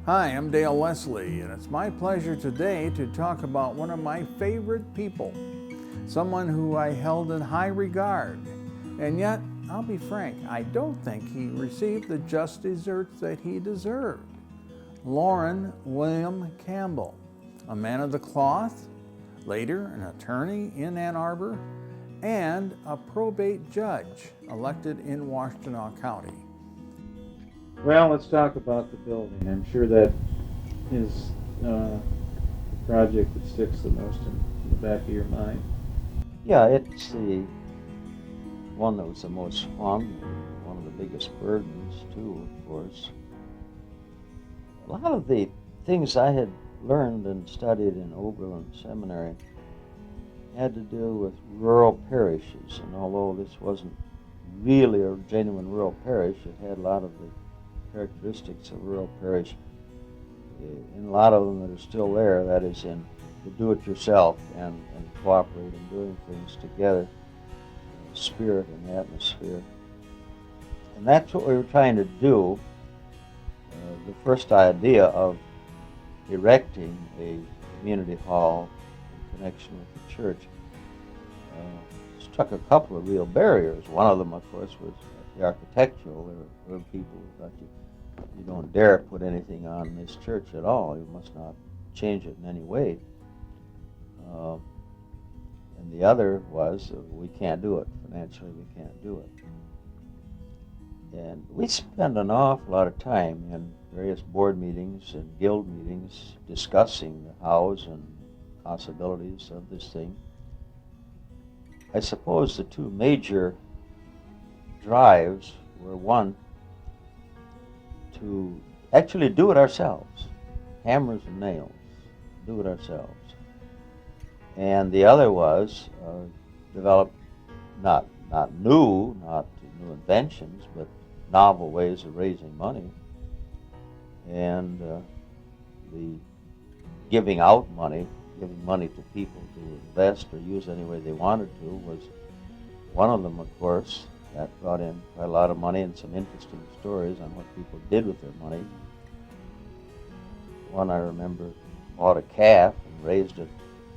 Hi, I'm Dale Leslie, and it's my pleasure today to talk about one of my favorite people, someone who I held in high regard, and yet, I'll be frank, I don't think he received the just desserts that he deserved. Loren William Campbell, a man of the cloth, later an attorney in Ann Arbor, and a probate judge elected in Washtenaw County. Well, let's talk about the building. I'm sure that is the project that sticks the most in the back of your mind. Yeah, it's the one that was the most fun, one of the biggest burdens too, of course. A lot of the things I had learned and studied in Oberlin Seminary had to do with rural parishes, and although this wasn't really a genuine rural parish, it had a lot of the characteristics of rural parish, and a lot of them that are still there, that is in the do-it-yourself and cooperate in doing things together, the spirit and the atmosphere. And that's what we were trying to do. The first idea of erecting a community hall in connection with the church struck a couple of real barriers. One of them, of course, was the architectural. There were people who thought you don't dare put anything on this church at all. You must not change it in any way. And the other was we can't do it. Financially, we can't do it. And we spend an awful lot of time in various board meetings and guild meetings discussing the hows and possibilities of this thing. I suppose the two major drives were, one, to actually do it ourselves, hammers and nails, do it ourselves. And the other was develop not new inventions, but novel ways of raising money. And the giving out money, giving money to people to invest or use any way they wanted to, was one of them, of course. That brought in quite a lot of money and some interesting stories on what people did with their money. One I remember bought a calf and raised it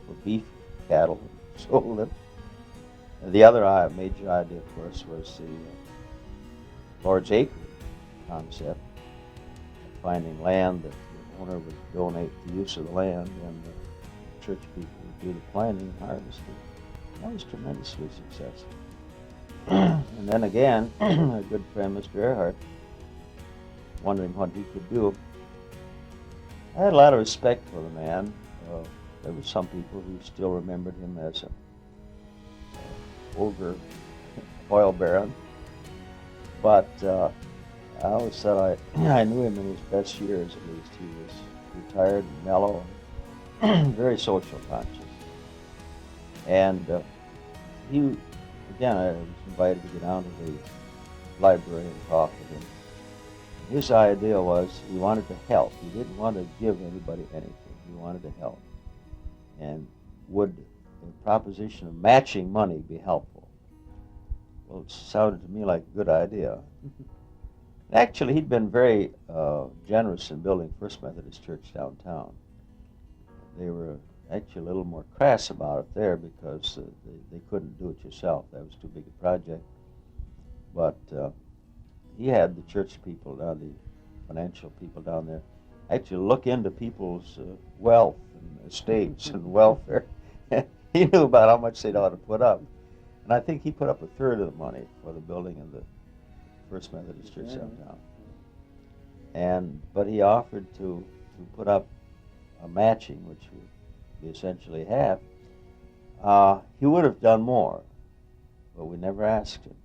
for beef cattle and sold it. And the other major idea, of course, was the Lord's Acre concept, finding land that the owner would donate the use of the land and the church people would do the planting and harvesting. That was tremendously successful. And then again, a good friend, Mr. Earhart, wondering what he could do. I had a lot of respect for the man. There were some people who still remembered him as an ogre oil baron. But I always said I knew him in his best years, at least. He was retired and mellow, and very social conscious. And again, I was invited to go down to the library and talk with him. His idea was he wanted to help. He didn't want to give anybody anything. He wanted to help. And would the proposition of matching money be helpful? Well, it sounded to me like a good idea. Actually, he'd been very generous in building First Methodist Church downtown. They were actually a little more crass about it there because they couldn't do it yourself. That was too big a project. But he had the church people down, the financial people down there, actually look into people's wealth and estates and welfare. He knew about how much they'd ought to put up. And I think he put up a third of the money for the building of the First Methodist Church downtown. But he offered to put up a matching, which we essentially have. He would have done more, but we never asked him.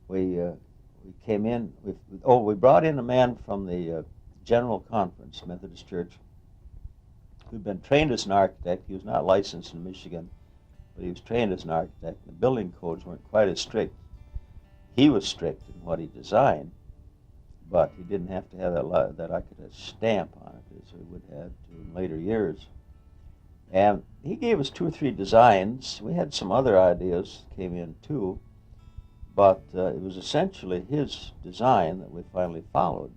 We came in. We brought in a man from the General Conference, Methodist Church, who'd been trained as an architect. He was not licensed in Michigan, but he was trained as an architect. The building codes weren't quite as strict. He was strict in what he designed, but he didn't have to have that architect stamp on it as we would have in later years. And he gave us 2 or 3 designs. We had some other ideas that came in too, but it was essentially his design that we finally followed.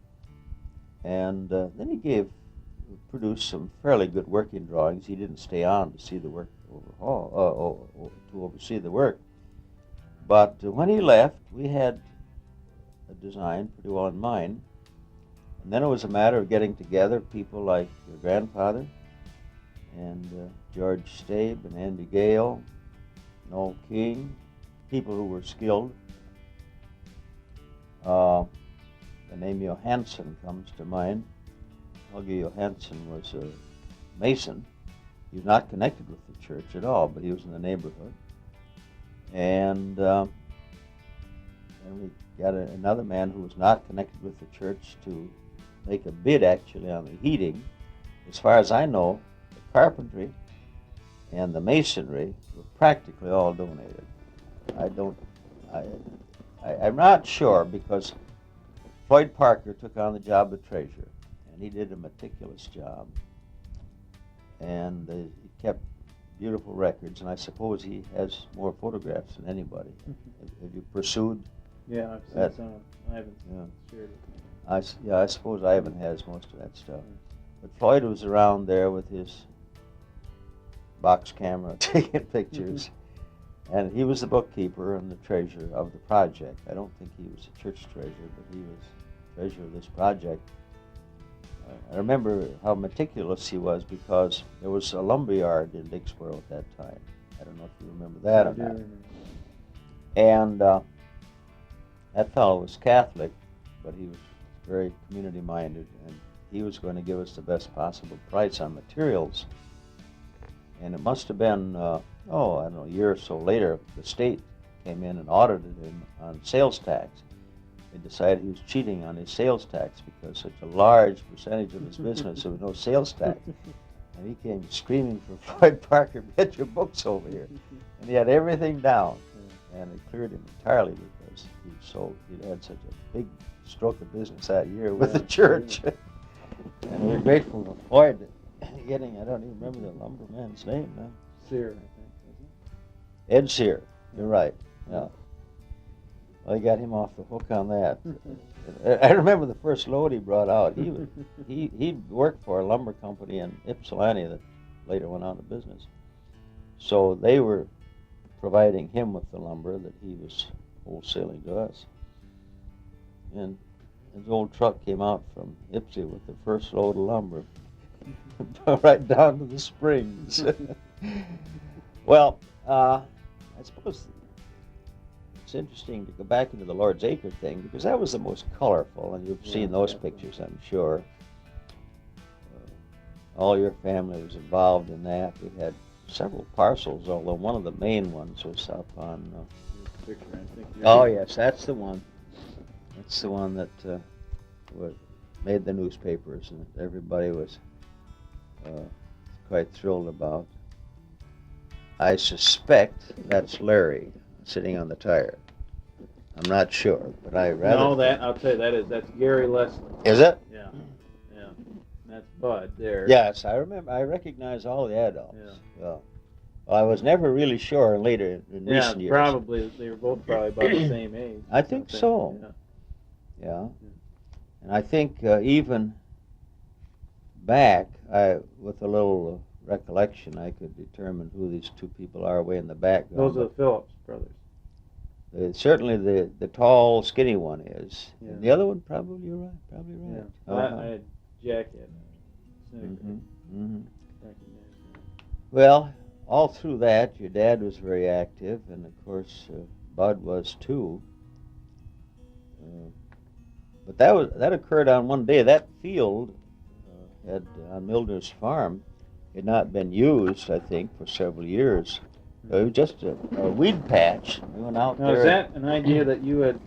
And then he produced some fairly good working drawings. He didn't stay on to see the work to oversee the work. But when he left, we had a design pretty well in mind. And then it was a matter of getting together people like your grandfather and George Stabe and Andy Gale, Noel King, people who were skilled. The name Johansson comes to mind. Helge Johansson was a Mason. He was not connected with the church at all, but he was in the neighborhood. And we got another man who was not connected with the church to make a bid actually on the heating. As far as I know, the carpentry and the masonry were practically all donated. I'm not sure because Floyd Parker took on the job of treasurer, and he did a meticulous job. And he kept beautiful records, and I suppose he has more photographs than anybody. Have you pursued? Yeah, I've seen that? some. I haven't shared it. I suppose Ivan has most of that stuff. But Floyd was around there with his box camera taking pictures. And he was the bookkeeper and the treasurer of the project. I don't think he was the church treasurer, but he was treasurer of this project. I remember how meticulous he was because there was a lumber yard in Dixboro at that time. I don't know if you remember that or not. And that fellow was Catholic, but he was very community-minded, and he was going to give us the best possible price on materials. And it must have been, I don't know, a year or so later, the state came in and audited him on sales tax. They decided he was cheating on his sales tax because such a large percentage of his business there was no sales tax. And he came screaming for Floyd Parker, get your books over here. And he had everything down. And it cleared him entirely because he'd had such a big stroke of business that year with the church. And we're grateful to Floyd getting, I don't even remember the lumberman's name now. Sear, I think, wasn't it? Ed Sear, you're right, yeah. Well, he got him off the hook on that. I remember the first load he brought out. He worked for a lumber company in Ypsilanti that later went out of business. So they were providing him with the lumber that he was wholesaling to us. And his old truck came out from Ypsi with the first load of lumber, right down to the springs. Well, I suppose it's interesting to go back into the Lord's Acre thing because that was the most colorful, and you've seen those pictures, I'm sure. All your family was involved in that. We had several parcels, although one of the main ones was up on... yes, that's the one. That's the one that made the newspapers, and everybody was quite thrilled about. I suspect that's Larry sitting on the tire. I'm not sure, but I rather... No, I'll tell you, that's Gary Leslie. Is it? Yeah. That's Bud there. Yes, I remember. I recognize all the adults. Yeah. Well, I was never really sure later in recent years. Yeah, probably. They were both probably about the same age. I think so. Yeah. And I think even back, with a little recollection, I could determine who these two people are way in the background. Those are the Phillips brothers. Certainly the tall, skinny one is. Yeah. And the other one, probably right. Yeah. I had Jack at Well, all through that, your dad was very active, and of course, Bud was too. But that occurred on one day. That field on Milner's farm had not been used, I think, for several years. It was just a weed patch. We went out there. Is that an idea that you had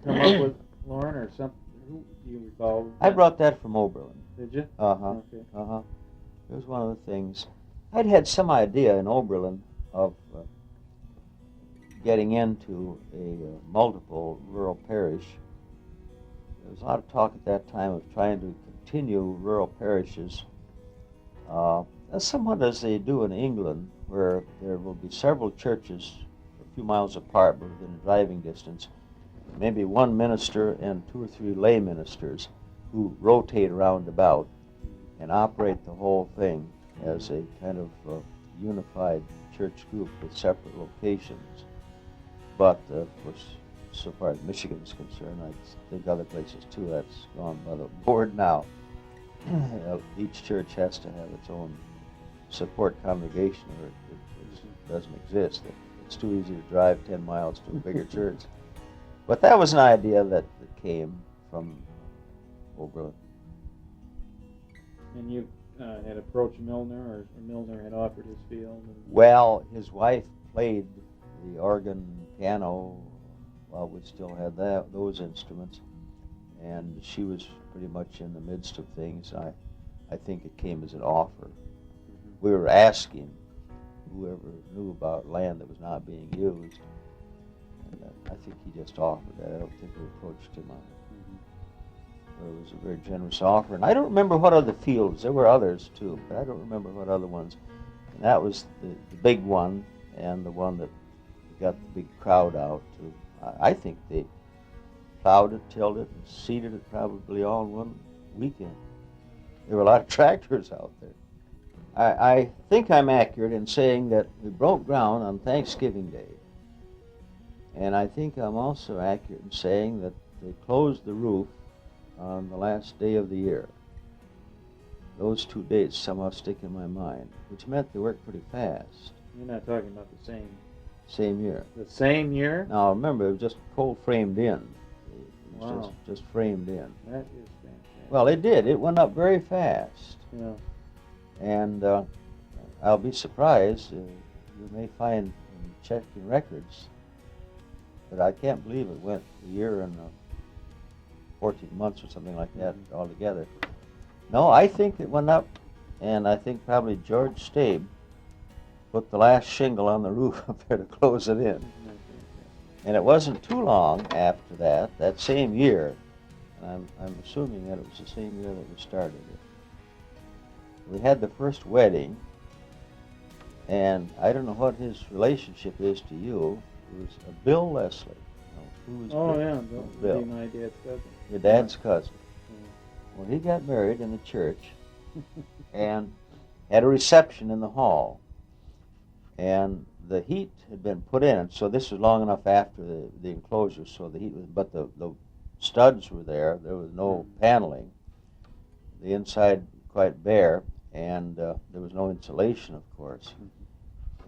come up with, Loren, or something? Who do you recall? I brought that from Oberlin. Did you? Okay. It was one of the things. I'd had some idea in Oberlin of getting into a multiple rural parish. There was a lot of talk at that time of trying to continue rural parishes, somewhat as they do in England, where there will be several churches a few miles apart but within driving distance, maybe one minister and 2 or 3 lay ministers who rotate around about and operate the whole thing as a kind of unified church group with separate locations. But of course, so far as Michigan is concerned, I think other places too, that's gone by the board now. Each church has to have its own support congregation, or it doesn't exist. It's too easy to drive 10 miles to a bigger church. But that was an idea that came from over. And you had approached Milner, or Milner had offered his field? Well, his wife played the organ, piano, while we still had those instruments, and she was pretty much in the midst of things. I think it came as an offer. We were asking whoever knew about land that was not being used, and I think he just offered that. I don't think we approached him on it. It was a very generous offer, and I don't remember what other fields. There were others too, but I don't remember what other ones. And that was the big one, and the one that got the big crowd out to. I think they plowed it, tilled it, and seeded it probably all in one weekend. There were a lot of tractors out there. I think I'm accurate in saying that we broke ground on Thanksgiving Day. And I think I'm also accurate in saying that they closed the roof on the last day of the year. Those 2 dates somehow stick in my mind, which meant they worked pretty fast. You're not talking about the same year. The same year? Now remember, it was just cold framed in. It was Wow. just framed in. That is fantastic. Well, it did. It went up very fast. Yeah. And I'll be surprised. You may find in checking records, but I can't believe it went a year and 14 months or something like that altogether. No, I think it went up, and I think probably George Stabe put the last shingle on the roof up there to close it in. And it wasn't too long after that same year, and I'm assuming that it was the same year that we started it. We had the first wedding, and I don't know what his relationship is to you. It was Bill Leslie. Who was Oh, Bill? yeah, Bill. Be my dad's cousin. Your dad's cousin. Well, he got married in the church and had a reception in the hall. And the heat had been put in, so this was long enough after the enclosure, so the heat was, but the studs were there. There was no paneling. The inside quite bare, and there was no insulation, of course.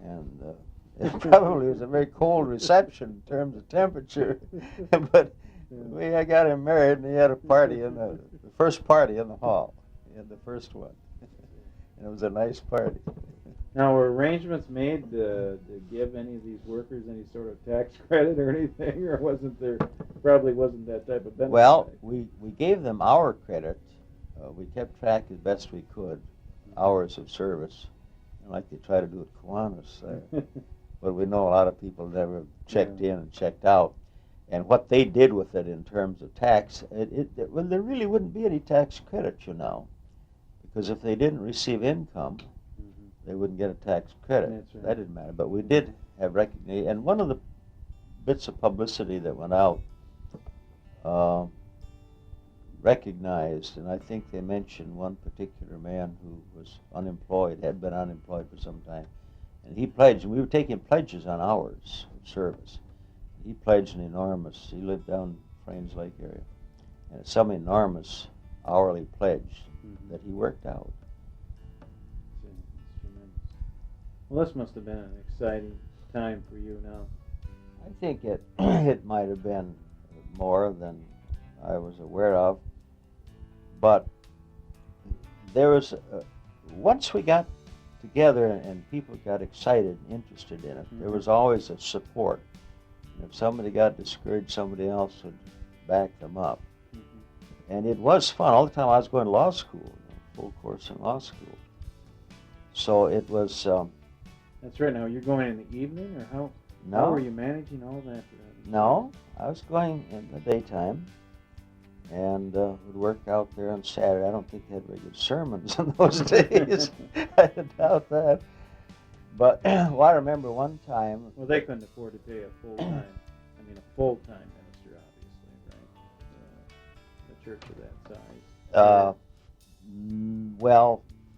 And it probably was a very cold reception in terms of temperature. But I got him married, and he had a party in the first party in the hall. He had the first one, and it was a nice party. Now, were arrangements made to give any of these workers any sort of tax credit or anything, or probably wasn't that type of benefit? Well, we gave them our credit. We kept track as best we could, hours of service, like they try to do at Kiwanis. But we know a lot of people never checked in and checked out. And what they did with it in terms of tax, well, there really wouldn't be any tax credit, because if they didn't receive income, they wouldn't get a tax credit. That's right. That didn't matter. But we did have recognition. And one of the bits of publicity that went out recognized, and I think they mentioned one particular man who was unemployed, had been unemployed for some time. And he pledged, and we were taking pledges on hours of service. He pledged an enormous, he lived down Frains Lake area, and some enormous hourly pledge that he worked out. Well, this must have been an exciting time for you now. I think it might have been more than I was aware of, but there was, once we got together and people got excited and interested in it, there was always a support. And if somebody got discouraged, somebody else would back them up. And it was fun. All the time I was going to law school, full course in law school. So it was... That's right. Now, you're going in the evening, or how were you managing all that? No, I was going in the daytime, and would work out there on Saturday. I don't think they had very good sermons in those days. I doubt that. But well, I remember one time... Well, they couldn't afford to pay a full-time minister, obviously, right? The church of that size. Well,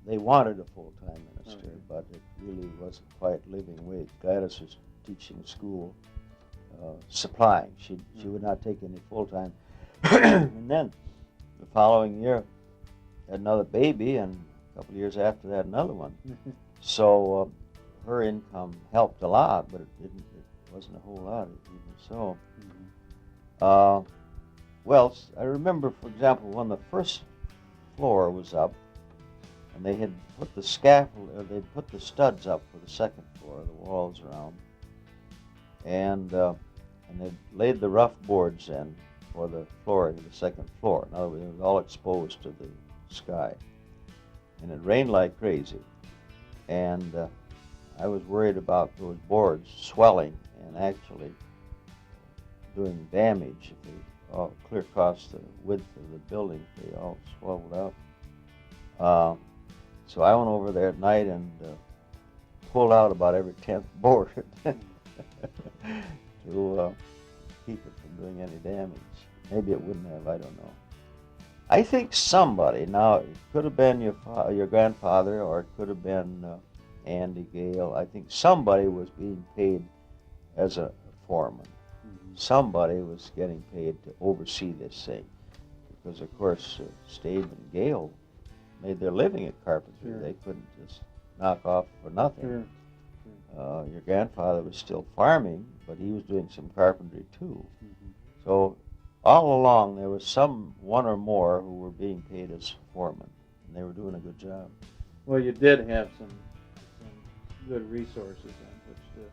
they wanted a full-time minister, Okay. but it really wasn't quite living wage. Gladys was teaching school, supplying. She would not take any full-time. And then the following year, had another baby, and a couple of years after that, another one. So her income helped a lot, but it wasn't a whole lot even so. Well, I remember, for example, when the first floor was up, and they had put the scaffold, or they put the studs up for the second floor, the walls around, and they laid the rough boards in for the flooring of the second floor. In other words, it was all exposed to the sky, and it rained like crazy, and I was worried about those boards swelling and actually doing damage if they all clear across the width of the building. They all swelled up. So I went over there at night and pulled out about every 10th board to keep it from doing any damage. Maybe it wouldn't have, I don't know. I think somebody, now it could have been your grandfather, or it could have been Andy Gale. I think somebody was being paid as a foreman. Somebody was getting paid to oversee this thing, because of course Stave and Gale made their living at carpentry. Sure. They couldn't just knock off for nothing. Sure. Your grandfather was still farming, but he was doing some carpentry too. So all along there was one or more who were being paid as foremen, and they were doing a good job. Well, you did have some good resources on which to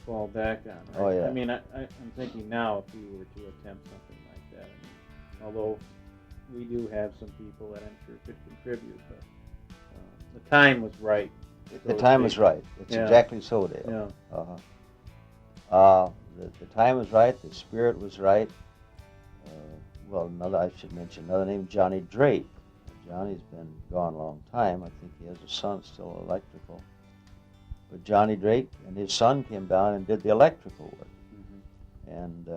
fall back on. Right? Oh, yeah. I mean, I'm thinking now if you were to attempt something like that. I mean, although we do have some people that I'm sure could contribute, but the time was right. The time was right. It's exactly so, Dale. Yeah. The time was right. The spirit was right. Well, I should mention another name, Johnny Drake. Johnny's been gone a long time. I think he has a son still electrical. But Johnny Drake and his son came down and did the electrical work. And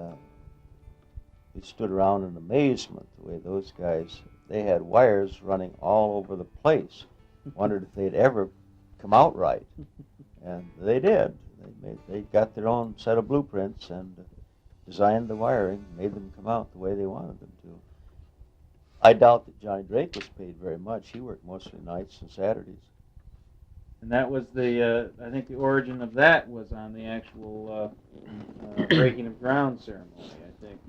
we stood around in amazement the way those guys, they had wires running all over the place. Wondered if they'd ever come out right. And they did. They got their own set of blueprints and designed the wiring, made them come out the way they wanted them to. I doubt that Johnny Drake was paid very much. He worked mostly nights and Saturdays. And that was I think the origin of that was on the actual breaking of ground ceremony. I think,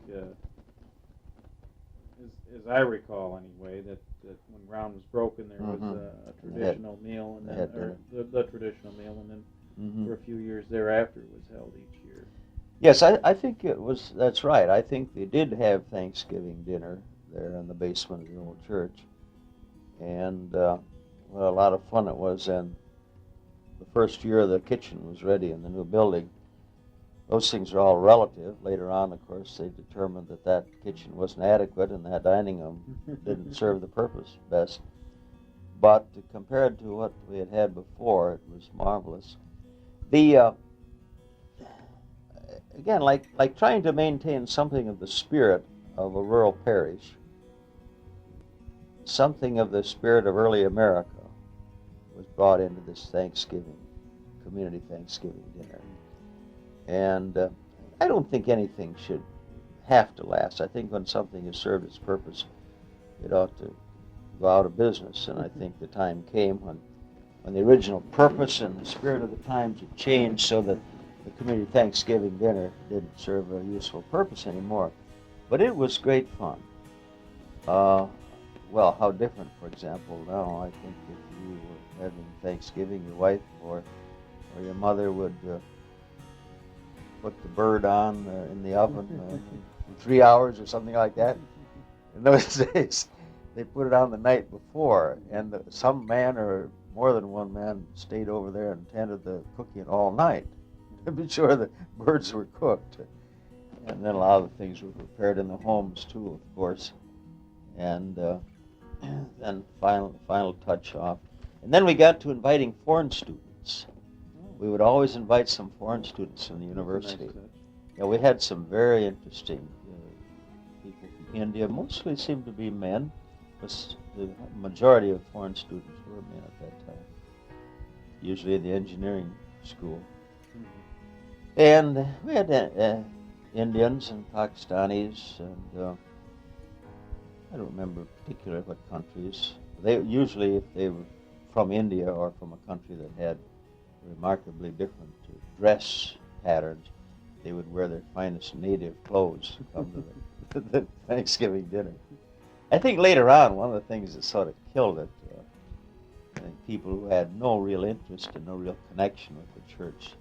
as I recall anyway, that when ground was broken, there was a traditional meal, and then the traditional meal, and then for a few years thereafter it was held each year. Yes, I think that's right. I think they did have Thanksgiving dinner there in the basement of the old church. And a lot of fun it was. And the first year the kitchen was ready in the new building. Those things are all relative. Later on, of course, they determined that kitchen wasn't adequate and that dining room didn't serve the purpose best. But compared to what we had before, it was marvelous. Again, like trying to maintain something of the spirit of a rural parish, something of the spirit of early America was brought into this community Thanksgiving dinner. And I don't think anything should have to last. I think when something has served its purpose, it ought to go out of business. And I think the time came when the original purpose and the spirit of the times had changed so that the community Thanksgiving dinner didn't serve a useful purpose anymore. But it was great fun. Well, how different, for example, now. I think if you were having Thanksgiving, your wife or your mother would put the bird on in the oven for 3 hours or something like that. In those days, they put it on the night before, and some man or more than one man stayed over there and tended the cooking all night to be sure the birds were cooked. And then a lot of the things were prepared in the homes too, of course. And then final touch off. And then we got to inviting foreign students. We would always invite some foreign students from the university. Nice touch. Yeah, we had some very interesting people from India. Mostly seemed to be men. the majority of foreign students were men at that time, usually in the engineering school. And we had Indians and Pakistanis, and I don't remember particularly what countries. They usually, if they were from India or from a country that had remarkably different dress patterns, they would wear their finest native clothes to come to the Thanksgiving dinner. I think later on, one of the things that sort of killed it, I think people who had no real interest and no real connection with the church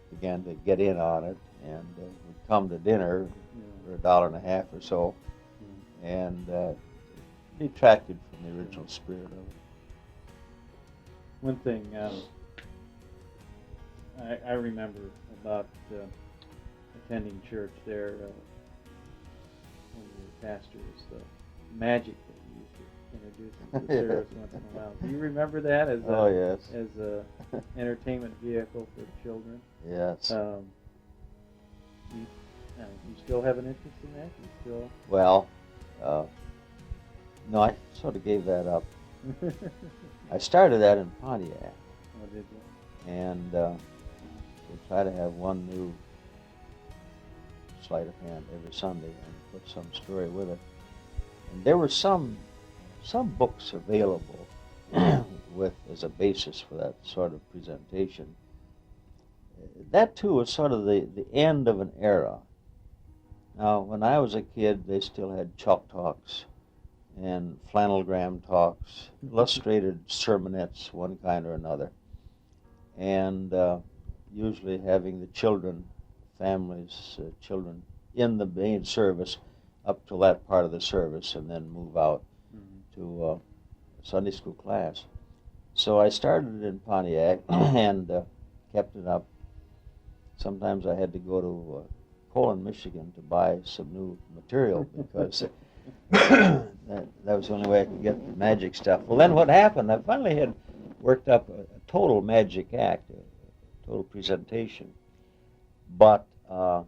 began to get in on it and would come to dinner for $1.50 or so, and detracted from the original spirit of it. One thing I remember about attending church there when you were pastor is the magic that you used to introduce into the service once in a while. Do you remember that as a entertainment vehicle for children? Yes. You still have an interest in that? You still? Well, no, I sort of gave that up. I started that in Pontiac. Oh, did you? And we try to have one new sleight of hand every Sunday and put some story with it. And there were some books available with as a basis for that sort of presentation. That too was sort of the end of an era. Now, when I was a kid, they still had chalk talks and flannelgram talks, illustrated sermonettes, one kind or another, and usually having the children, children in the main service up to that part of the service and then move out to Sunday school class. So I started in Pontiac and kept it up. Sometimes I had to go to Conlin, Michigan to buy some new material because that was the only way I could get the magic stuff. Well, then what happened, I finally had worked up a total magic act, a total presentation, but I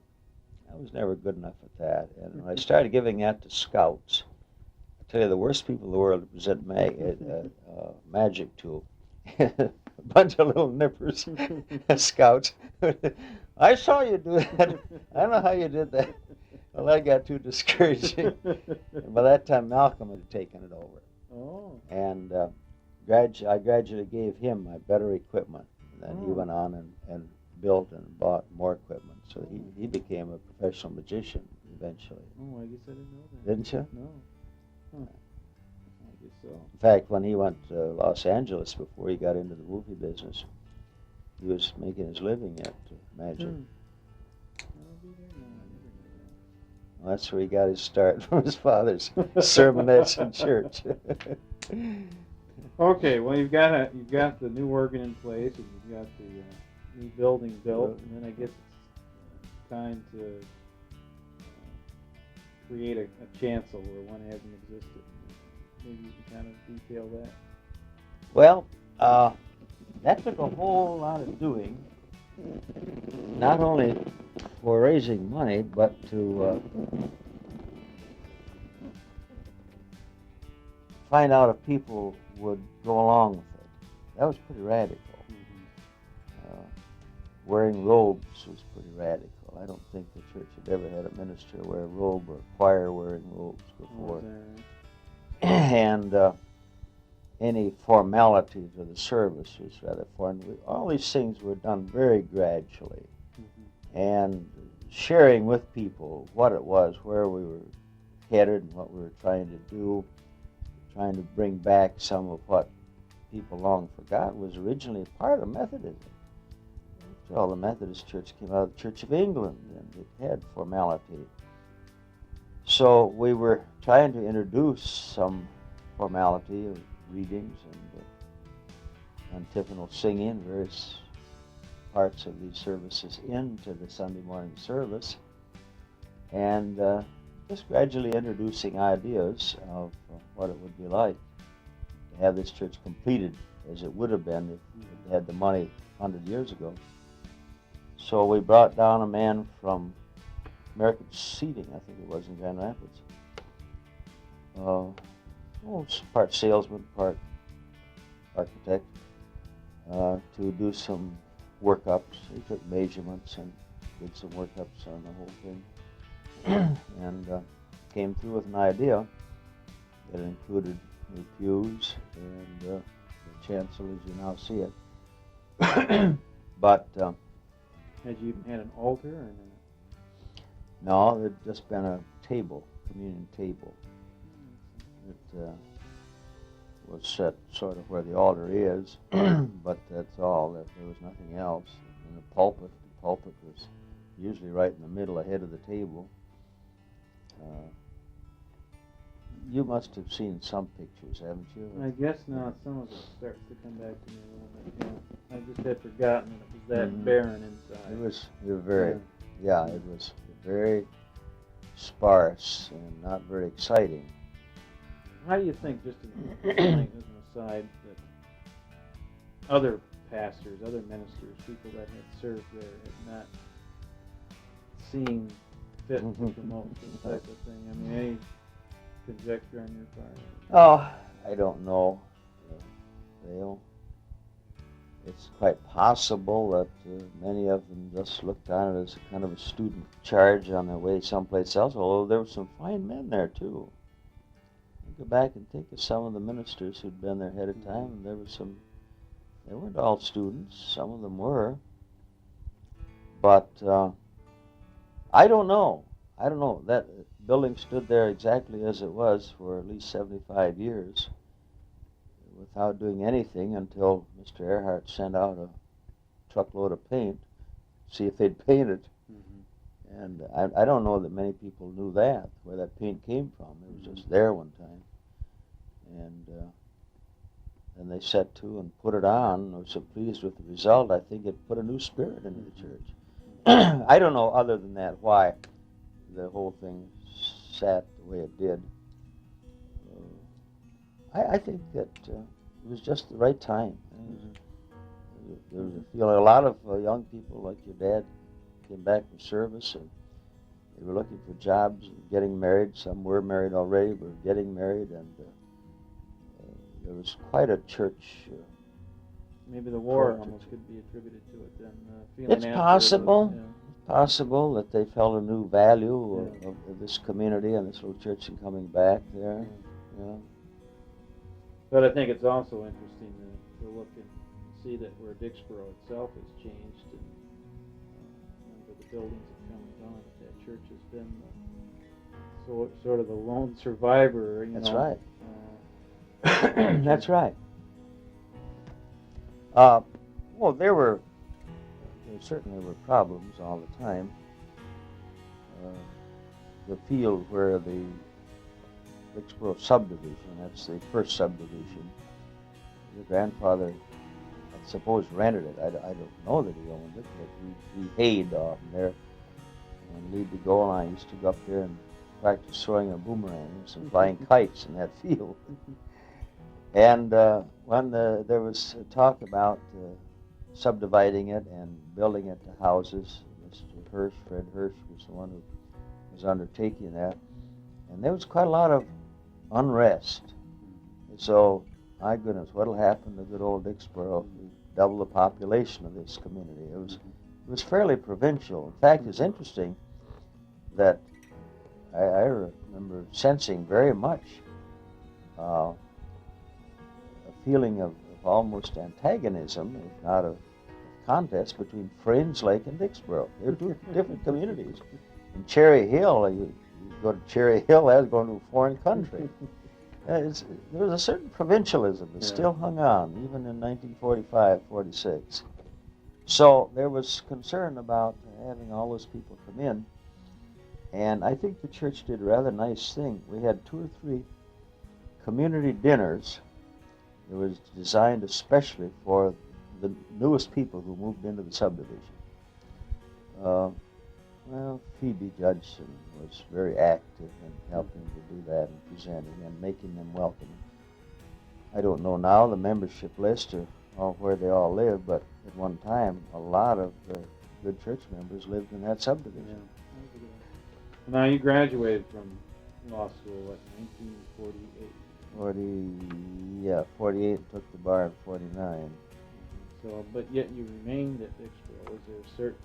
was never good enough at that. And when I started giving that to scouts, I tell you, the worst people in the world to present magic to, a bunch of little nippers, scouts. I saw you do that. I don't know how you did that. Well, that got too discouraging. And by that time, Malcolm had taken it over. Oh. And I gradually gave him my better equipment. And then he went on and built and bought more equipment. So he became a professional magician eventually. Oh, I guess I didn't know that. Didn't you? No. Huh. I guess so. In fact, when he went to Los Angeles before he got into the movie business, he was making his living at magic. Well, that's where he got his start, from his father's sermonettes in church. Okay, well you've got the new organ in place, and you've got the new building built, and then I guess it's time to create a chancel where one hasn't existed. Maybe you can kind of detail that. Well, that took a whole lot of doing, not only for raising money, but to find out if people would go along with it. That was pretty radical. Wearing robes was pretty radical. I don't think the church had ever had a minister wear a robe or a choir wearing robes before. And any formalities of the service was rather foreign. All these things were done very gradually, and sharing with people what it was, where we were headed, and what we were trying to do, trying to bring back some of what people long forgot was originally part of Methodism. After all, the Methodist Church came out of the Church of England, and it had formality. So we were trying to introduce some formality of readings and antiphonal singing, various parts of these services into the Sunday morning service, and just gradually introducing ideas of what it would be like to have this church completed as it would have been if it had the money 100 years ago. So we brought down a man from American Seating, I think it was, in Grand Rapids. part salesman, part architect, to do some workups. He took measurements and did some workups on the whole thing, and came through with an idea that included new pews and the chancel as you now see it. But had you even had an altar or no, there'd just been a table, communion table. It was set sort of where the altar is, but that's all. There was nothing else. And the pulpit was usually right in the middle, ahead of the table. You must have seen some pictures, haven't you? I guess not. Some of it starts to come back to me a little bit. Yeah. I just had forgotten that it was that barren inside. It was very, yeah, it was very sparse and not very exciting. How do you think, just as an aside, that other pastors, other ministers, people that had served there had not seen fit to promote this type of thing? I mean, any conjecture on your part? Oh, I don't know. Dale. It's quite possible that many of them just looked on it as a kind of a student charge on their way someplace else, although there were some fine men there too. You go back and think of some of the ministers who'd been there ahead of time, and there were some, they weren't all students, some of them were. But I don't know. That building stood there exactly as it was for at least 75 years without doing anything until Mr. Earhart sent out a truckload of paint to see if they'd paint it. And I don't know that many people knew that, where that paint came from. It was just there one time. And they set to and put it on. I was so pleased with the result. I think it put a new spirit into the church. I don't know, other than that, why the whole thing sat the way it did. I think that it was just the right time. There was a feeling, a lot of young people like your dad came back from service, and they were looking for jobs and getting married. Some were married already, were getting married, and there was quite a church. Maybe the war almost could be attributed to it then. It's possible. It's possible that they felt a new value of this community and this little church and coming back there. Yeah. But I think it's also interesting to look and see that where Dixboro itself has changed, and where the buildings have come and gone, that church has been sort of the lone survivor. That's right. That's right. Well, there certainly were problems all the time. The field where the Dixboro subdivision, that's the first subdivision, your grandfather, I suppose, rented it. I don't know that he owned it, but we hayed off there. And we'd be going, I used to go up there and practice throwing a boomerangs and flying kites in that field. And when there was talk about subdividing it and building it to houses, Mr. Fred Hirsch was the one who was undertaking that. And there was quite a lot of unrest. And so, my goodness, what'll happen to good old Dixboro if we double the population of this community? It was fairly provincial. In fact, it's interesting that I remember sensing very much a feeling of almost antagonism, if not a contest, between Fringe Lake and Dixboro. They're two different communities. In Cherry Hill, you go to Cherry Hill, that's going to a foreign country. There was a certain provincialism that still hung on, even in 1945, 46. So there was concern about having all those people come in, and I think the church did a rather nice thing. We had 2 or 3 community dinners. It was designed especially for the newest people who moved into the subdivision. Well, Phoebe Judson was very active in helping to do that and presenting and making them welcome. I don't know now the membership list or where they all live, but at one time a lot of good church members lived in that subdivision. Yeah. Now you graduated from law school in 1948. 48, took the bar in 49. So, but yet you remained at Dixboro. Was there a certain...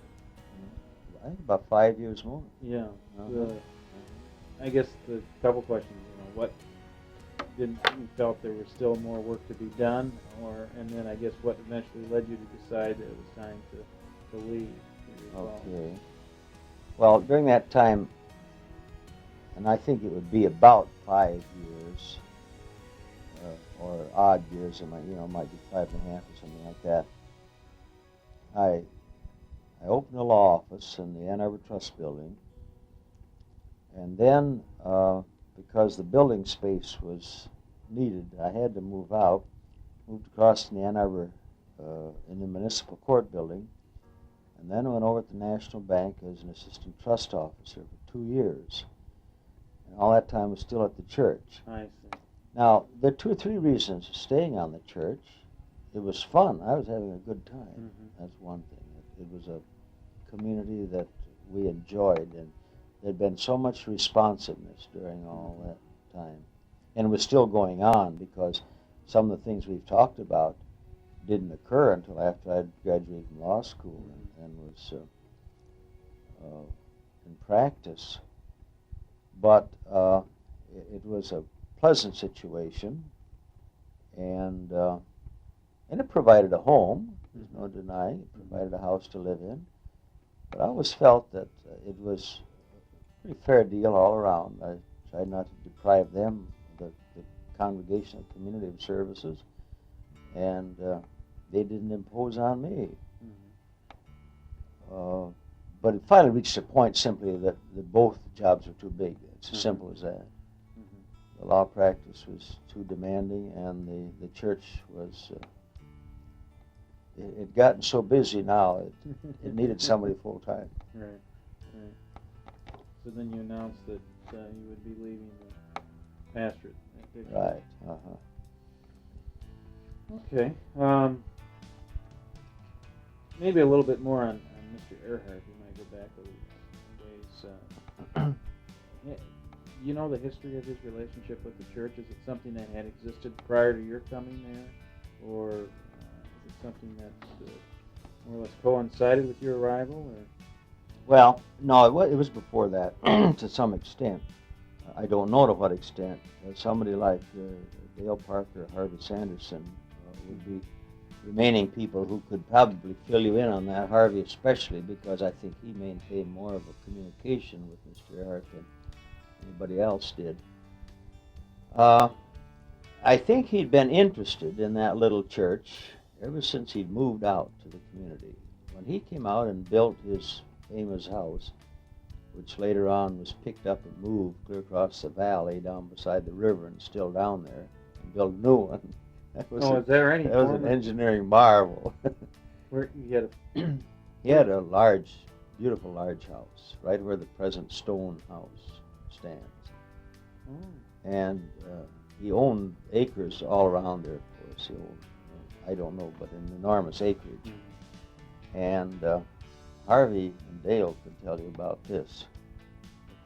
I think about 5 years more. Yeah. Uh-huh. I guess the couple questions, what you felt there was still more work to be done, and then I guess what eventually led you to decide that it was time to leave? Okay. Well, during that time, and I think it would be about 5 years, or odd years, it might be 5.5 or something like that. I opened a law office in the Ann Arbor Trust Building, and then because the building space was needed, I had to move out. Moved across in the Ann Arbor in the Municipal Court Building, and then went over to the National Bank as an assistant trust officer for 2 years. And all that time was still at the church. I see. Now, there are 2 or 3 reasons for staying on the church. It was fun. I was having a good time. Mm-hmm. That's one thing. It was a community that we enjoyed, and there'd been so much responsiveness during all that time. And it was still going on because some of the things we've talked about didn't occur until after I'd graduated from law school and was in practice. But it was a pleasant situation, and it provided a home. There's no denying it. Provided a house to live in. But I always felt that it was a pretty fair deal all around. I tried not to deprive them, the congregation and community, of services, and they didn't impose on me. But it finally reached a point simply that both jobs were too big. It's as simple as that. The law practice was too demanding, and the church was... It had gotten so busy now, it needed somebody full-time. Right. So then you announced that you would be leaving the pastorate at Dixboro. Right, Okay. Maybe a little bit more on Mr. Earhart. We might go back a ways. You know the history of his relationship with the church? Is it something that had existed prior to your coming there? Or is it something that more or less coincided with your arrival? Or? Well, no, it was before that, to some extent. I don't know to what extent. Somebody like Dale Parker, Harvey Sanderson would be remaining people who could probably fill you in on that, Harvey especially, because I think he maintained more of a communication with Mr. Earhart than anybody else did. I think he'd been interested in that little church ever since he'd moved out to the community. When he came out and built his famous house, which later on was picked up and moved clear across the valley down beside the river and still down there, and built a new one. That was is there any? That was an engineering marvel. Where you had He had a large, beautiful large house, right where the present stone house stands. And he owned acres all around there, of course. He owned, I don't know, but an enormous acreage. And Harvey and Dale could tell you about this.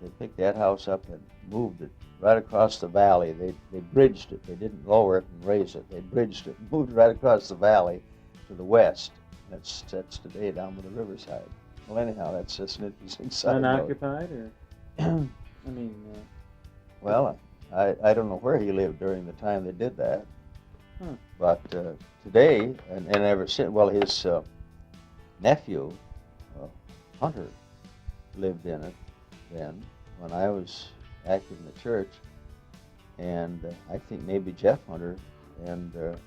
They picked that house up and moved it right across the valley. They bridged it. They didn't lower it and raise it. They bridged it, moved it right across the valley to the west. That's today down by the riverside. Well, anyhow, that's just an interesting side note. Unoccupied, or I mean. Well, I don't know where he lived during the time they did that, but today and ever since, well, his nephew Hunter lived in it then when I was active in the church, and I think maybe Jeff Hunter and her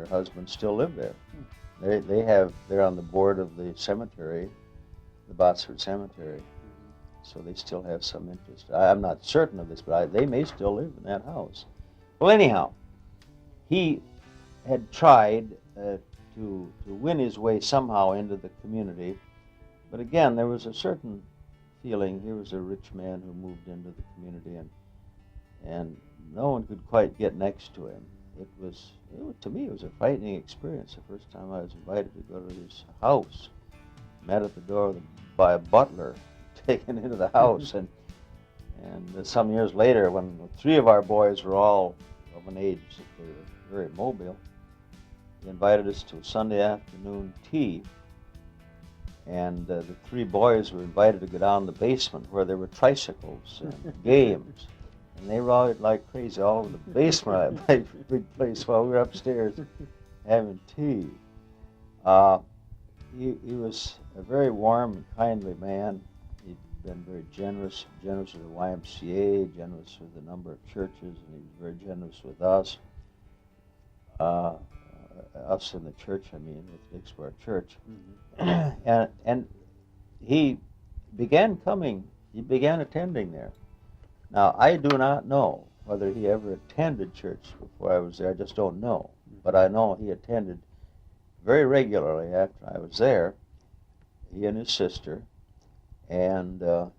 husband still live there. They're on the board of the cemetery, the Botsford Cemetery, so they still have some interest. I'm not certain of this, but they may still live in that house. Well, anyhow, he had tried to win his way somehow into the community, but again, there was a certain feeling here was a rich man who moved into the community, and no one could quite get next to him. To me, it was a frightening experience. The first time I was invited to go to his house, met at the door by a butler, taken into the house, and some years later, when 3 of our boys were all of an age that they were very mobile. He invited us to a Sunday afternoon tea, and the three boys were invited to go down the basement where there were tricycles and games. And they rode like crazy all over the basement of that big place while we were upstairs having tea. He was a very warm and kindly man. He'd been very generous with the YMCA, generous with a number of churches, and he was very generous with us. Us in the church, I mean, with Dixboro Church. Mm-hmm. and he began attending there. Now, I do not know whether he ever attended church before I was there. I just don't know. Mm-hmm. But I know he attended very regularly after I was there, he and his sister, and I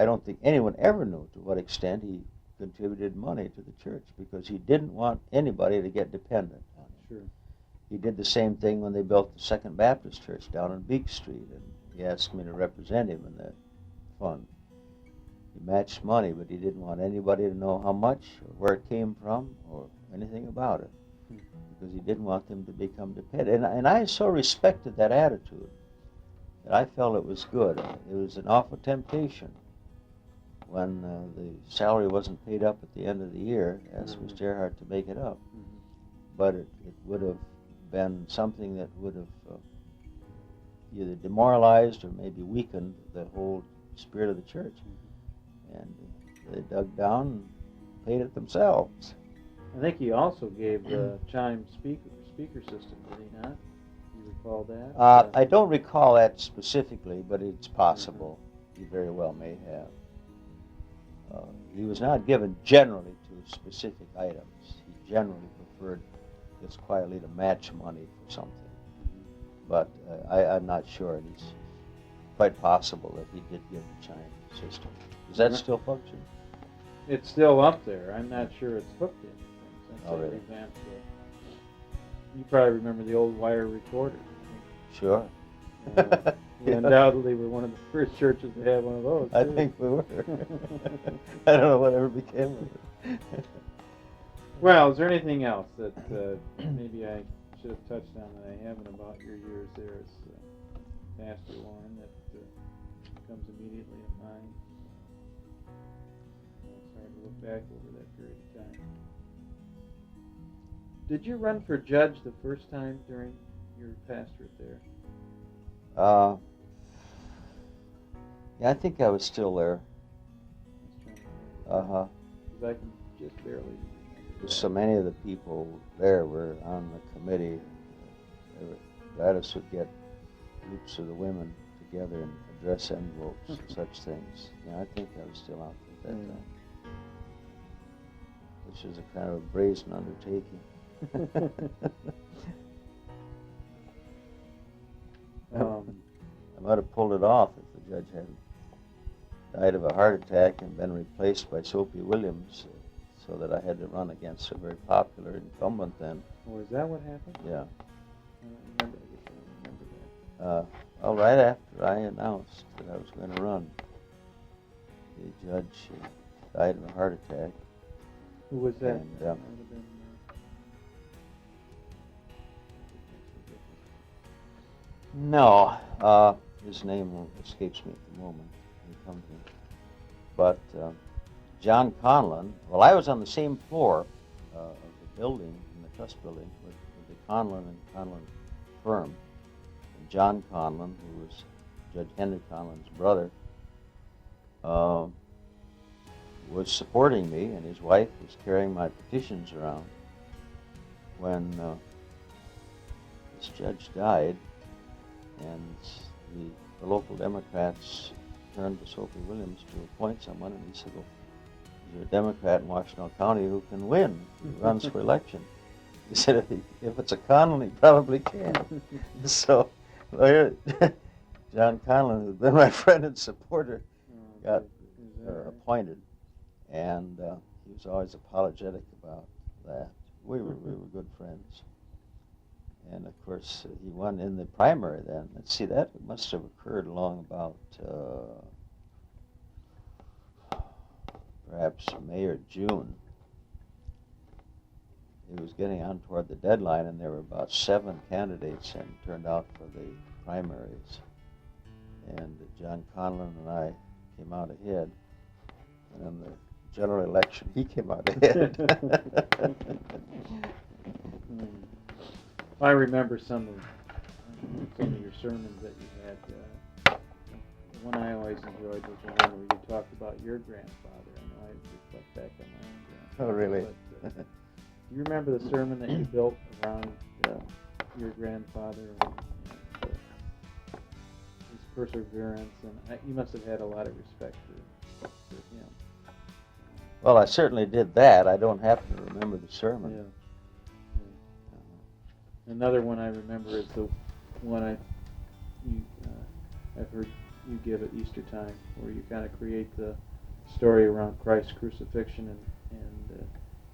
don't think anyone ever knew to what extent he contributed money to the church, because he didn't want anybody to get dependent on him. Sure. He did the same thing when they built the Second Baptist Church down on Beak Street, and he asked me to represent him in that fund. He matched money, but he didn't want anybody to know how much or where it came from or anything about it, because he didn't want them to become dependent. And I so respected that attitude that I felt it was good. It was an awful temptation when the salary wasn't paid up at the end of the year, asked Mr. Earhart to make it up. But it would have been something that would have either demoralized or maybe weakened the whole spirit of the church. And they dug down and paid it themselves. I think he also gave the chime speaker system, did he not? Do you recall that? I don't recall that specifically, but it's possible. He very well may have. He was not given generally to specific items. He generally preferred just quietly to match money for something. But I'm not sure. And it's quite possible that he did give the chime system. Does that still function? It's still up there. I'm not sure it's hooked in. Oh, really? You probably remember the old wire recorder. Sure. We undoubtedly were one of the first churches to have one of those. I think we were. I don't know whatever became of it. Well, is there anything else that maybe I should have touched on that I haven't about your years there as Pastor Loren that comes immediately in mind? It's hard to look back over that period of time. Did you run for judge the first time during your pastorate there? Yeah, I think I was still there. Because I can just barely remember that. So many of the people there were on the committee. Gladys would get groups of the women together and address envelopes and such things. Yeah, I think I was still out there at that time. Which is a kind of a brazen undertaking. I might have pulled it off if the judge hadn't died of a heart attack and been replaced by Soapy Williams, so that I had to run against a very popular incumbent then. Oh, is that what happened? Yeah. I guess I remember that. Well, right after I announced that I was going to run, the judge died of a heart attack. Who was that? And, That would have been, No, his name escapes me at the moment. But John Conlin, well, I was on the same floor of the building, in the trust building, with the Conlin and Conlin firm. And John Conlin, who was Judge Henry Conlin's brother, was supporting me, and his wife was carrying my petitions around when this judge died, and the local Democrats turned to Soapy Williams to appoint someone, and he said, well, is there a Democrat in Washtenaw County who can win, who runs for election? He said, if it's a Conlin, he probably can. So, lawyer John Conlin, who'd been my friend and supporter, got appointed, and he was always apologetic about that. We were good friends. And of course, he won in the primary then. Let's see, that must have occurred along about perhaps May or June. was getting on toward the deadline, and there were about 7 candidates and turned out for the primaries. And John Conlin and I came out ahead. And in the general election, he came out ahead. I remember some of your sermons that you had. The one I always enjoyed was the one where you talked about your grandfather. I know I reflect back on my own grandfather. Oh, really? But, do you remember the sermon that you built around your grandfather and his perseverance? And you must have had a lot of respect for him. Well, I certainly did that. I don't happen to remember the sermon. Yeah. Another one I remember is the one I've heard you give at Easter time, where you kind of create the story around Christ's crucifixion and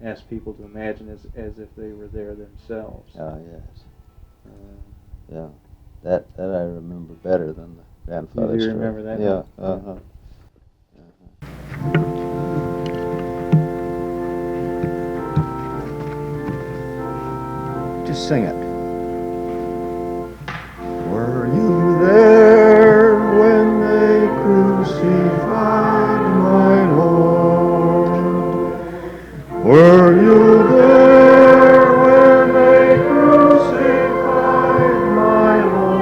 ask people to imagine as if they were there themselves. Oh, yes. Yeah, that I remember better than the grandfather You do story. remember that? Yeah. one? Just sing it. Were you there when they crucified my Lord? Were you there when they crucified my Lord?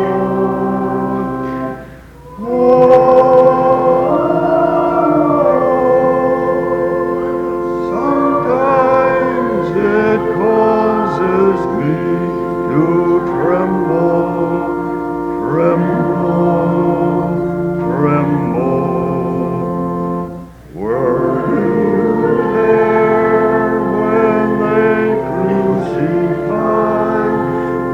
Oh, sometimes it causes me to tremble, tremble. Were you there when they crucified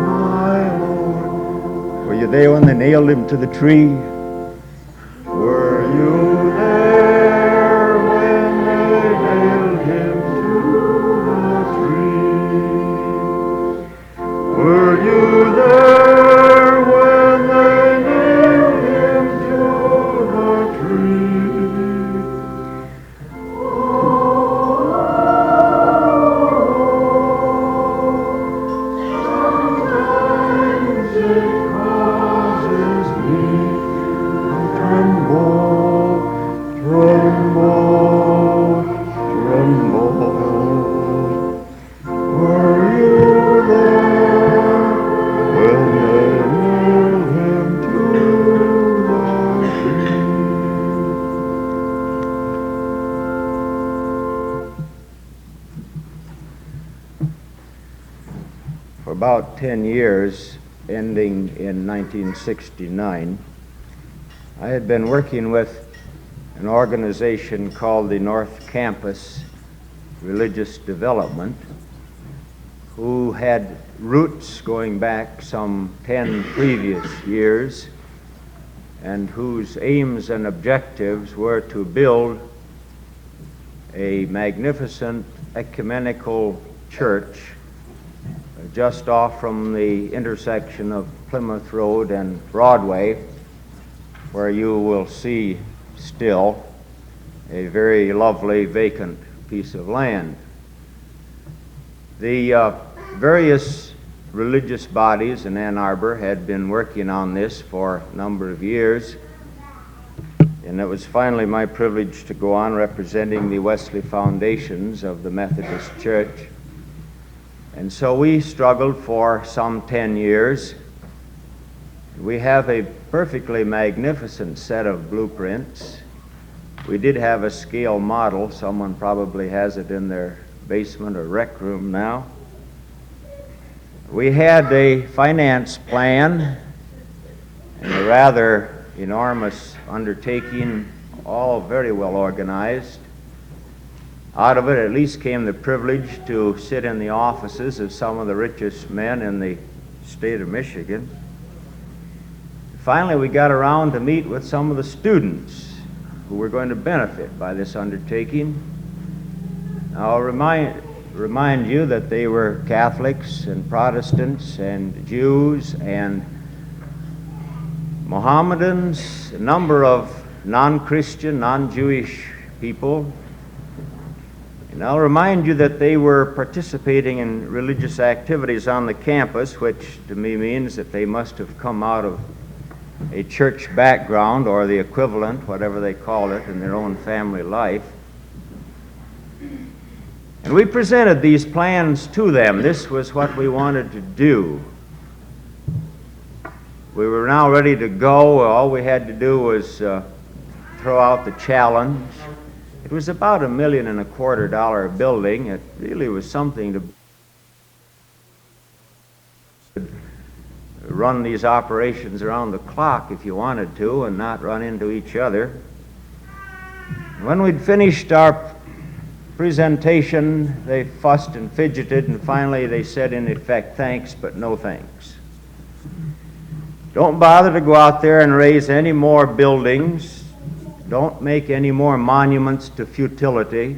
my Lord? Were you there when they nailed him to the tree? Were you there when they nailed him to the tree? Were you there when they nailed him to the tree? Sometimes it causes me to tremble, tremble, tremble. Were you there when they nailed him to the tree? For about 10 years, ending in 1969, I had been working with an organization called the North Campus Religious Development, who had roots going back some 10 previous years, and whose aims and objectives were to build a magnificent ecumenical church just off from the intersection of Plymouth Road and Broadway, where you will see still a very lovely vacant piece of land. The various religious bodies in Ann Arbor had been working on this for a number of years, and it was finally my privilege to go on representing the Wesley foundations of the Methodist Church. And so we struggled for some 10 years. We have a perfectly magnificent set of blueprints. We did have a scale model. Someone probably has it in their basement or rec room now. We had a finance plan and a rather enormous undertaking, all very well organized. Out of it at least came the privilege to sit in the offices of some of the richest men in the state of Michigan. Finally, we got around to meet with some of the students who were going to benefit by this undertaking. Now, I'll remind you that they were Catholics and Protestants and Jews and Mohammedans, a number of non-Christian, non-Jewish people, And I'll remind you that they were participating in religious activities on the campus, which to me means that they must have come out of a church background or the equivalent, whatever they call it, in their own family life. And we presented these plans to them. This was what we wanted to do. We were now ready to go. All we had to do was throw out the challenge. It was about $1.25 million building. It really was something to run these operations around the clock if you wanted to and not run into each other. When we'd finished our presentation, they fussed and fidgeted, and finally they said in effect, "Thanks, but no thanks. Don't bother to go out there and raise any more buildings. Don't make any more monuments to futility.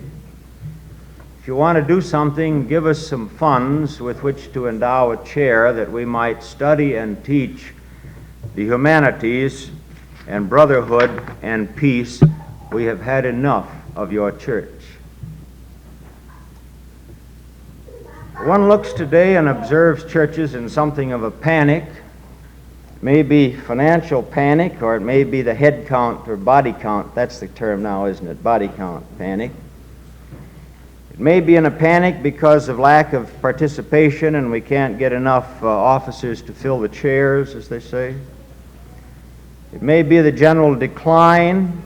If you want to do something, give us some funds with which to endow a chair that we might study and teach the humanities and brotherhood and peace. We have had enough of your church." One looks today and observes churches in something of a panic. It may be financial panic, or it may be the head count or body count. That's the term now, isn't it? Body count panic. It may be in a panic because of lack of participation and we can't get enough officers to fill the chairs, as they say. It may be the general decline,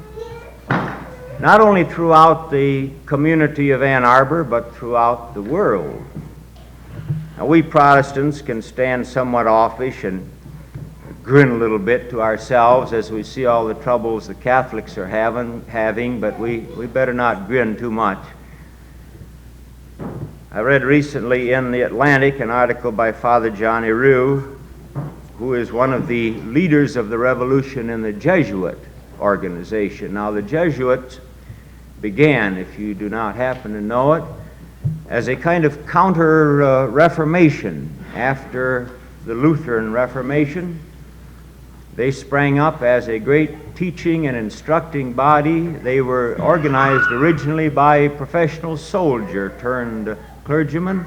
not only throughout the community of Ann Arbor, but throughout the world. Now, we Protestants can stand somewhat offish and grin a little bit to ourselves as we see all the troubles the Catholics are having, but we better not grin too much. I read recently in the Atlantic an article by Father John Eroux, who is one of the leaders of the revolution in the Jesuit organization. Now, the Jesuits began, if you do not happen to know it, as a kind of counter-Reformation after the Lutheran Reformation. They sprang up as a great teaching and instructing body. They were organized originally by a professional soldier turned clergyman,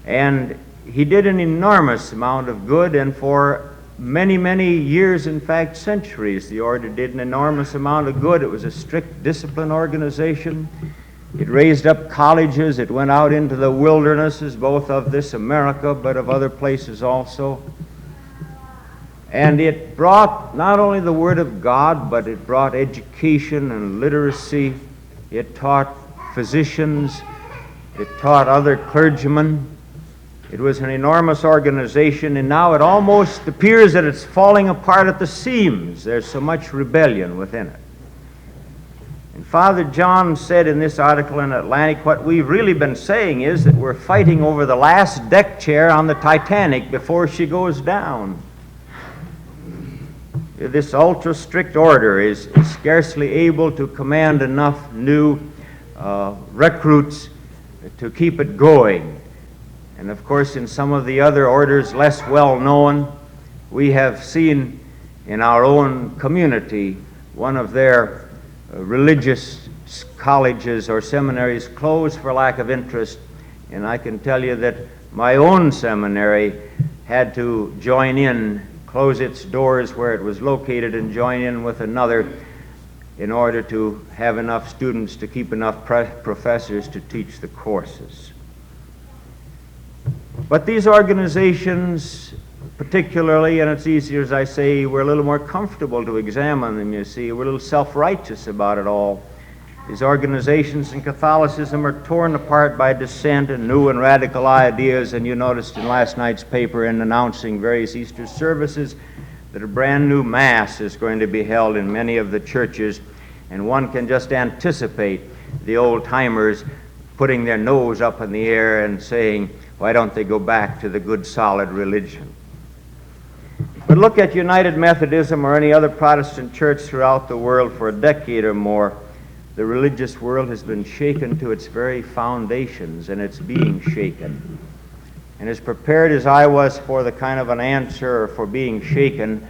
and he did an enormous amount of good, and for many, many years, in fact centuries, the order did an enormous amount of good. It was a strict discipline organization. It raised up colleges. It went out into the wildernesses, both of this America, but of other places also. And it brought not only the Word of God, but it brought education and literacy. It taught physicians. It taught other clergymen. It was an enormous organization, and now it almost appears that it's falling apart at the seams. There's so much rebellion within it. And Father John said in this article in Atlantic, what we've really been saying is that we're fighting over the last deck chair on the Titanic before she goes down. This ultra-strict order is scarcely able to command enough new recruits to keep it going. And of course, in some of the other orders less well known, we have seen in our own community one of their religious colleges or seminaries closed for lack of interest. And I can tell you that my own seminary had to join in, close its doors where it was located and join in with another in order to have enough students to keep enough professors to teach the courses. But these organizations, particularly, and it's easier, as I say, we're a little more comfortable to examine them, you see. We're a little self-righteous about it all. These organizations in Catholicism are torn apart by dissent and new and radical ideas, and you noticed in last night's paper in announcing various Easter services that a brand new Mass is going to be held in many of the churches, and one can just anticipate the old-timers putting their nose up in the air and saying, why don't they go back to the good solid religion? But look at United Methodism or any other Protestant church throughout the world for a decade or more. The religious world has been shaken to its very foundations, and it's being shaken. And as prepared as I was for the kind of an answer for being shaken,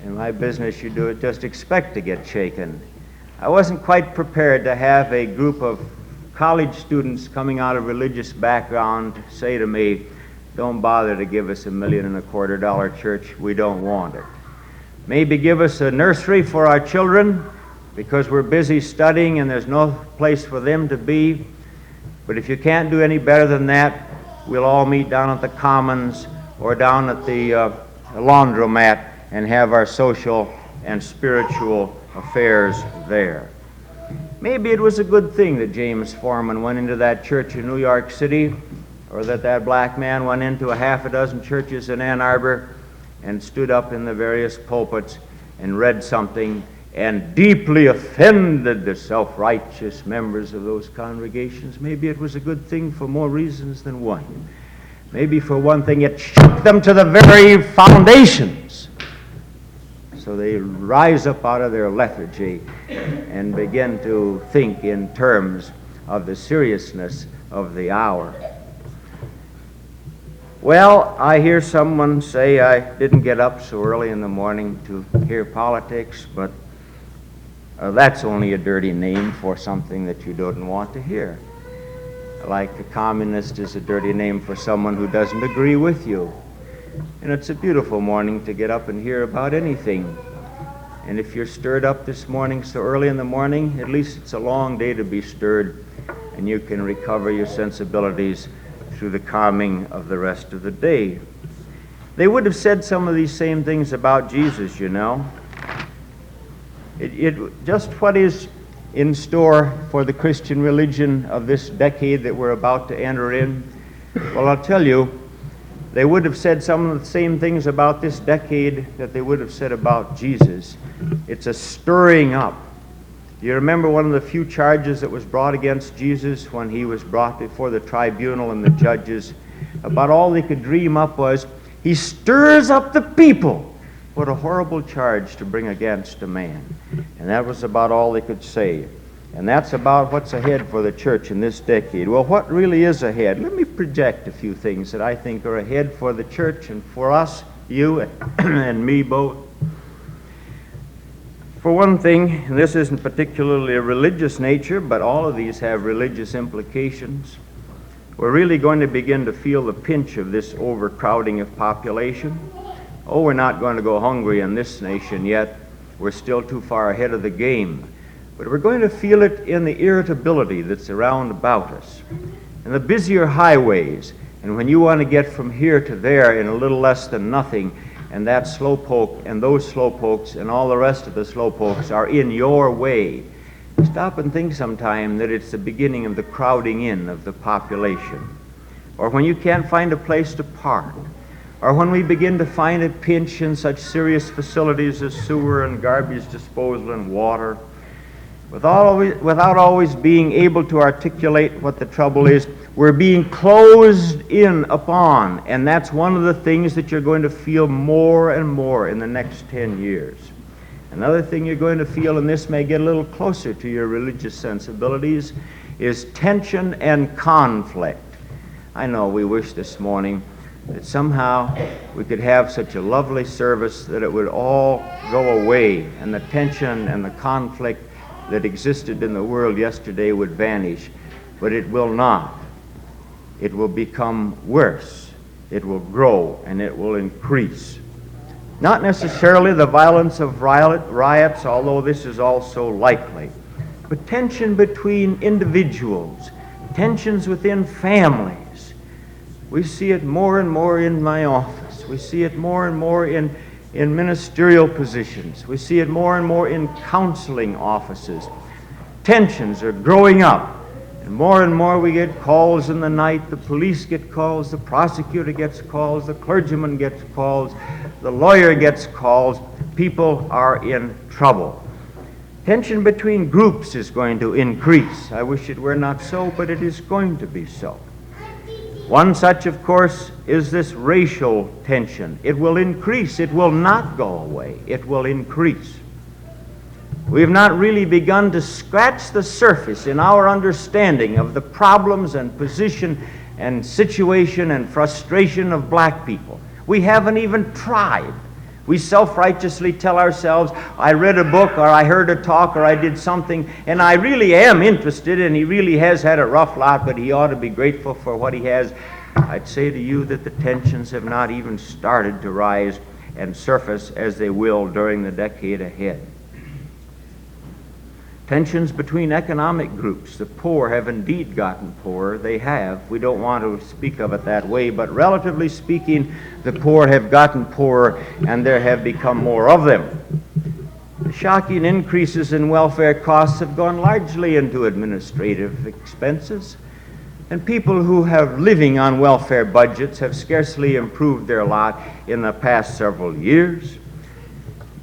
in my business you do it, just expect to get shaken. I wasn't quite prepared to have a group of college students coming out of religious background say to me, "Don't bother to give us $1.25 million church. We don't want it." Maybe give us a nursery for our children because we're busy studying and there's no place for them to be. But if you can't do any better than that, we'll all meet down at the Commons or down at the laundromat and have our social and spiritual affairs there. Maybe it was a good thing that James Foreman went into that church in New York City, or that black man went into a half a dozen churches in Ann Arbor and stood up in the various pulpits and read something and deeply offended the self-righteous members of those congregations. Maybe it was a good thing for more reasons than one. Maybe for one thing, it shook them to the very foundations, so they rise up out of their lethargy and begin to think in terms of the seriousness of the hour. Well, I hear someone say I didn't get up so early in the morning to hear politics, but that's only a dirty name for something that you don't want to hear. Like a communist is a dirty name for someone who doesn't agree with you. And it's a beautiful morning to get up and hear about anything. And if you're stirred up this morning so early in the morning, at least it's a long day to be stirred, and you can recover your sensibilities through the calming of the rest of the day. They would have said some of these same things about Jesus, you know. Just what is in store for the Christian religion of this decade that we're about to enter in? Well, I'll tell you, they would have said some of the same things about this decade that they would have said about Jesus. It's a stirring up. You remember one of the few charges that was brought against Jesus when he was brought before the tribunal and the judges? About all they could dream up was, he stirs up the people. What a horrible charge to bring against a man. And that was about all they could say. And that's about what's ahead for the church in this decade. Well, what really is ahead? Let me project a few things that I think are ahead for the church and for us, you and me both. For one thing, and this isn't particularly a religious nature, but all of these have religious implications. We're really going to begin to feel the pinch of this overcrowding of population. Oh, we're not going to go hungry in this nation yet. We're still too far ahead of the game. But we're going to feel it in the irritability that's around about us, and the busier highways. And when you want to get from here to there in a little less than nothing, and that slowpoke and those slowpokes and all the rest of the slowpokes are in your way, stop and think sometime that it's the beginning of the crowding in of the population. Or when you can't find a place to park, or when we begin to find a pinch in such serious facilities as sewer and garbage disposal and water, without always being able to articulate what the trouble is, we're being closed in upon, and that's one of the things that you're going to feel more and more in the next 10 years. Another thing you're going to feel, and this may get a little closer to your religious sensibilities, is tension and conflict. I know we wish this morning that somehow we could have such a lovely service that it would all go away, and the tension and the conflict that existed in the world yesterday would vanish, but it will not. It will become worse. It will grow and it will increase. Not necessarily the violence of riots, although this is also likely, but tension between individuals, tensions within families. We see it more and more in my office. We see it more and more in ministerial positions. We see it more and more in counseling offices. Tensions are growing up. And more we get calls in the night. The police get calls, the prosecutor gets calls, the clergyman gets calls, the lawyer gets calls. People are in trouble. Tension between groups is going to increase. I wish it were not so, but it is going to be so. One such, of course, is this racial tension. It will increase. It will not go away. It will increase. We have not really begun to scratch the surface in our understanding of the problems and position and situation and frustration of black people. We haven't even tried. We self-righteously tell ourselves, I read a book, or I heard a talk, or I did something, and I really am interested, and he really has had a rough lot, but he ought to be grateful for what he has. I'd say to you that the tensions have not even started to rise and surface as they will during the decade ahead. Tensions between economic groups. The poor have indeed gotten poorer. They have. We don't want to speak of it that way, but relatively speaking, the poor have gotten poorer, and there have become more of them. The shocking increases in welfare costs have gone largely into administrative expenses, and people who have living on welfare budgets have scarcely improved their lot in the past several years.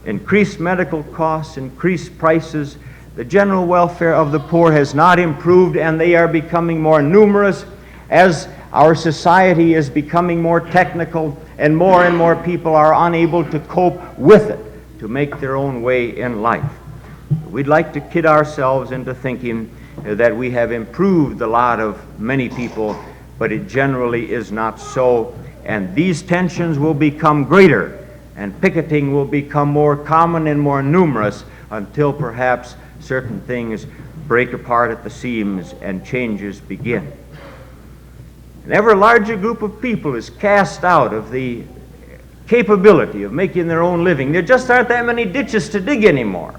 Increased medical costs, increased prices. The general welfare of the poor has not improved, and they are becoming more numerous as our society is becoming more technical, and more people are unable to cope with it, to make their own way in life. We'd like to kid ourselves into thinking that we have improved the lot of many people, but it generally is not so, and these tensions will become greater, and picketing will become more common and more numerous until perhaps certain things break apart at the seams and changes begin. An ever larger group of people is cast out of the capability of making their own living. There just aren't that many ditches to dig anymore.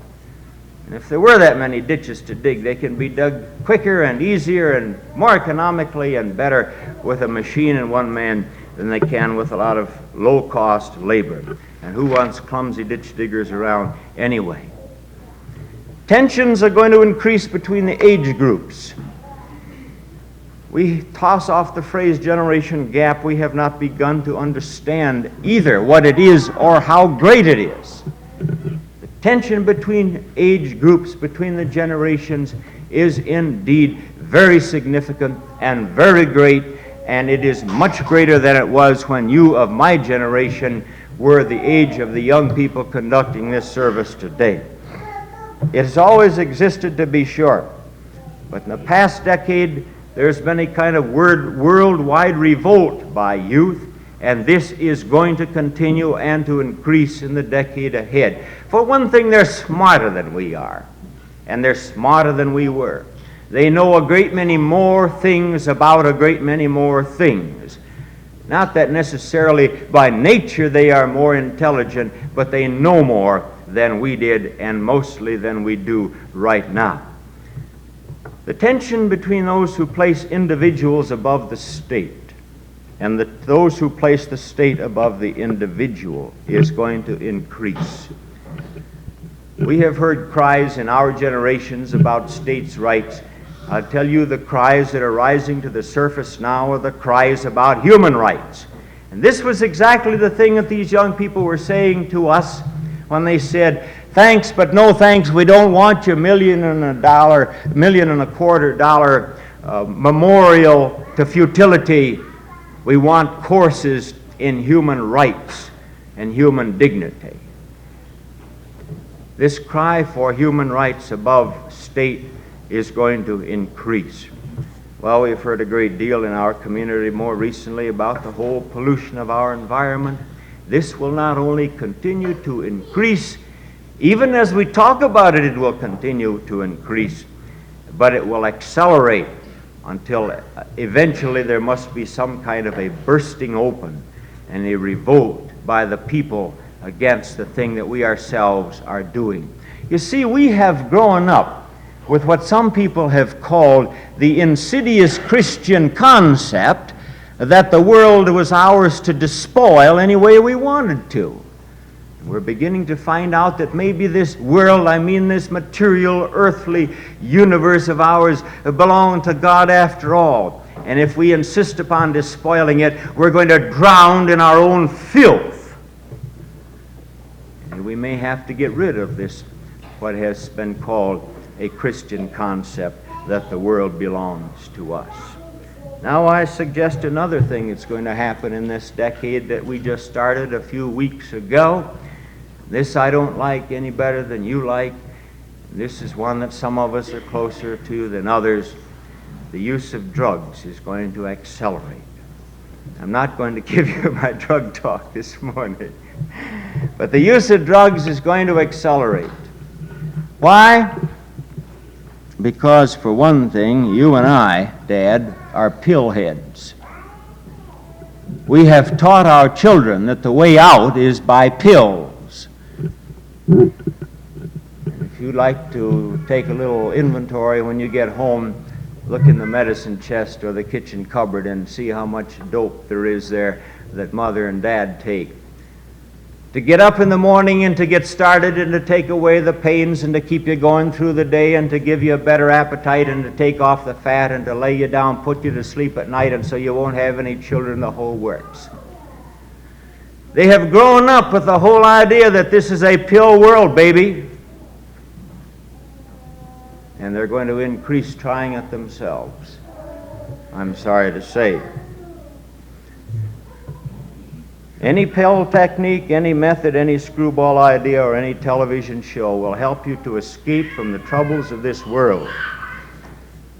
And if there were that many ditches to dig, they can be dug quicker and easier and more economically and better with a machine and one man than they can with a lot of low-cost labor. And who wants clumsy ditch diggers around anyway? Tensions are going to increase between the age groups. We toss off the phrase generation gap. We have not begun to understand either what it is or how great it is. The tension between age groups, between the generations, is indeed very significant and very great, and it is much greater than it was when you of my generation were the age of the young people conducting this service today. It has always existed, to be sure, but in the past decade there's been a kind of worldwide revolt by youth, and this is going to continue and to increase in the decade ahead. For one thing, they're smarter than we are, and they're smarter than we were. They know a great many more things about a great many more things. Not that necessarily by nature they are more intelligent, but they know more than we did, and mostly than we do right now. The tension between those who place individuals above the state and those who place the state above the individual is going to increase. We have heard cries in our generations about states' rights. I'll tell you, the cries that are rising to the surface now are the cries about human rights. And this was exactly the thing that these young people were saying to us when they said, thanks, but no thanks. We don't want your $1.25 million memorial to futility. We want courses in human rights and human dignity. This cry for human rights above state is going to increase. Well, we've heard a great deal in our community more recently about the whole pollution of our environment. This will not only continue to increase, even as we talk about it, it will continue to increase, but it will accelerate until eventually there must be some kind of a bursting open and a revolt by the people against the thing that we ourselves are doing. You see, we have grown up with what some people have called the insidious Christian concept that the world was ours to despoil any way we wanted to. We're beginning to find out that maybe this world, I mean this material, earthly universe of ours, belongs to God after all. And if we insist upon despoiling it, we're going to drown in our own filth. And we may have to get rid of this, what has been called a Christian concept that the world belongs to us. Now I suggest another thing that's going to happen in this decade that we just started a few weeks ago. This I don't like any better than you like. This is one that some of us are closer to than others. The use of drugs is going to accelerate. I'm not going to give you my drug talk this morning, But the use of drugs is going to accelerate. Why? Because, for one thing, you and I, Dad, are pill heads. We have taught our children that the way out is by pills. And if you'd like to take a little inventory when you get home, look in the medicine chest or the kitchen cupboard and see how much dope there is there that Mother and Dad take. To get up in the morning and to get started and to take away the pains and to keep you going through the day and to give you a better appetite and to take off the fat and to lay you down, put you to sleep at night, and so you won't have any children, the whole works. They have grown up with the whole idea that this is a pill world, baby. And they're going to increase trying it themselves, I'm sorry to say. Any pill technique, any method, any screwball idea, or any television show will help you to escape from the troubles of this world.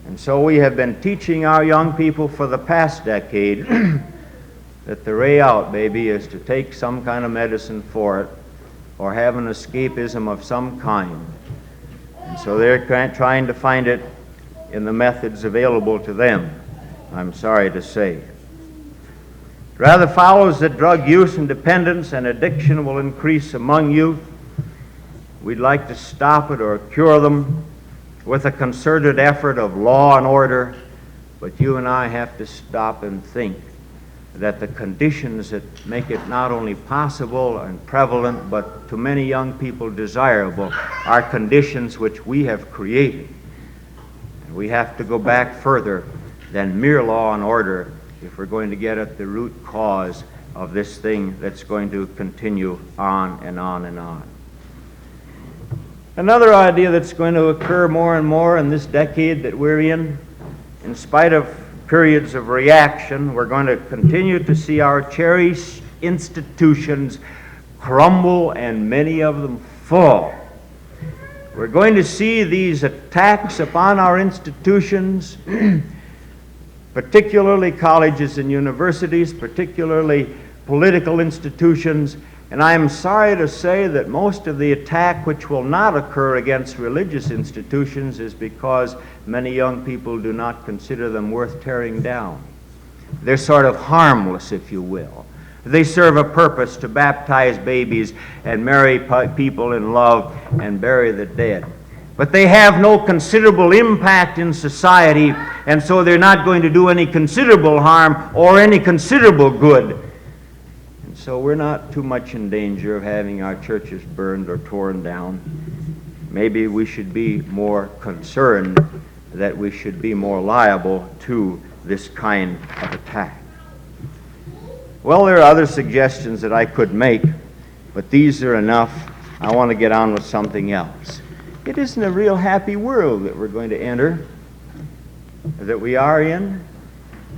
And so we have been teaching our young people for the past decade that the way out, baby, is to take some kind of medicine for it or have an escapism of some kind. And so they're trying to find it in the methods available to them, I'm sorry to say. Rather follows that drug use and dependence and addiction will increase among youth. We'd like to stop it or cure them with a concerted effort of law and order, but you and I have to stop and think that the conditions that make it not only possible and prevalent, but to many young people desirable, are conditions which we have created. And we have to go back further than mere law and order if we're going to get at the root cause of this thing that's going to continue on and on and on. Another idea that's going to occur more and more in this decade that we're in spite of periods of reaction, we're going to continue to see our cherished institutions crumble and many of them fall. We're going to see these attacks upon our institutions, particularly colleges and universities, particularly political institutions, and I am sorry to say that most of the attack which will not occur against religious institutions is because many young people do not consider them worth tearing down. They're sort of harmless, if you will. They serve a purpose to baptize babies and marry people in love and bury the dead. But they have no considerable impact in society, and so they're not going to do any considerable harm or any considerable good. And so we're not too much in danger of having our churches burned or torn down. Maybe we should be more concerned that we should be more liable to this kind of attack. Well, there are other suggestions that I could make, but these are enough. I want to get on with something else. It isn't a real happy world that we're going to enter, that we are in,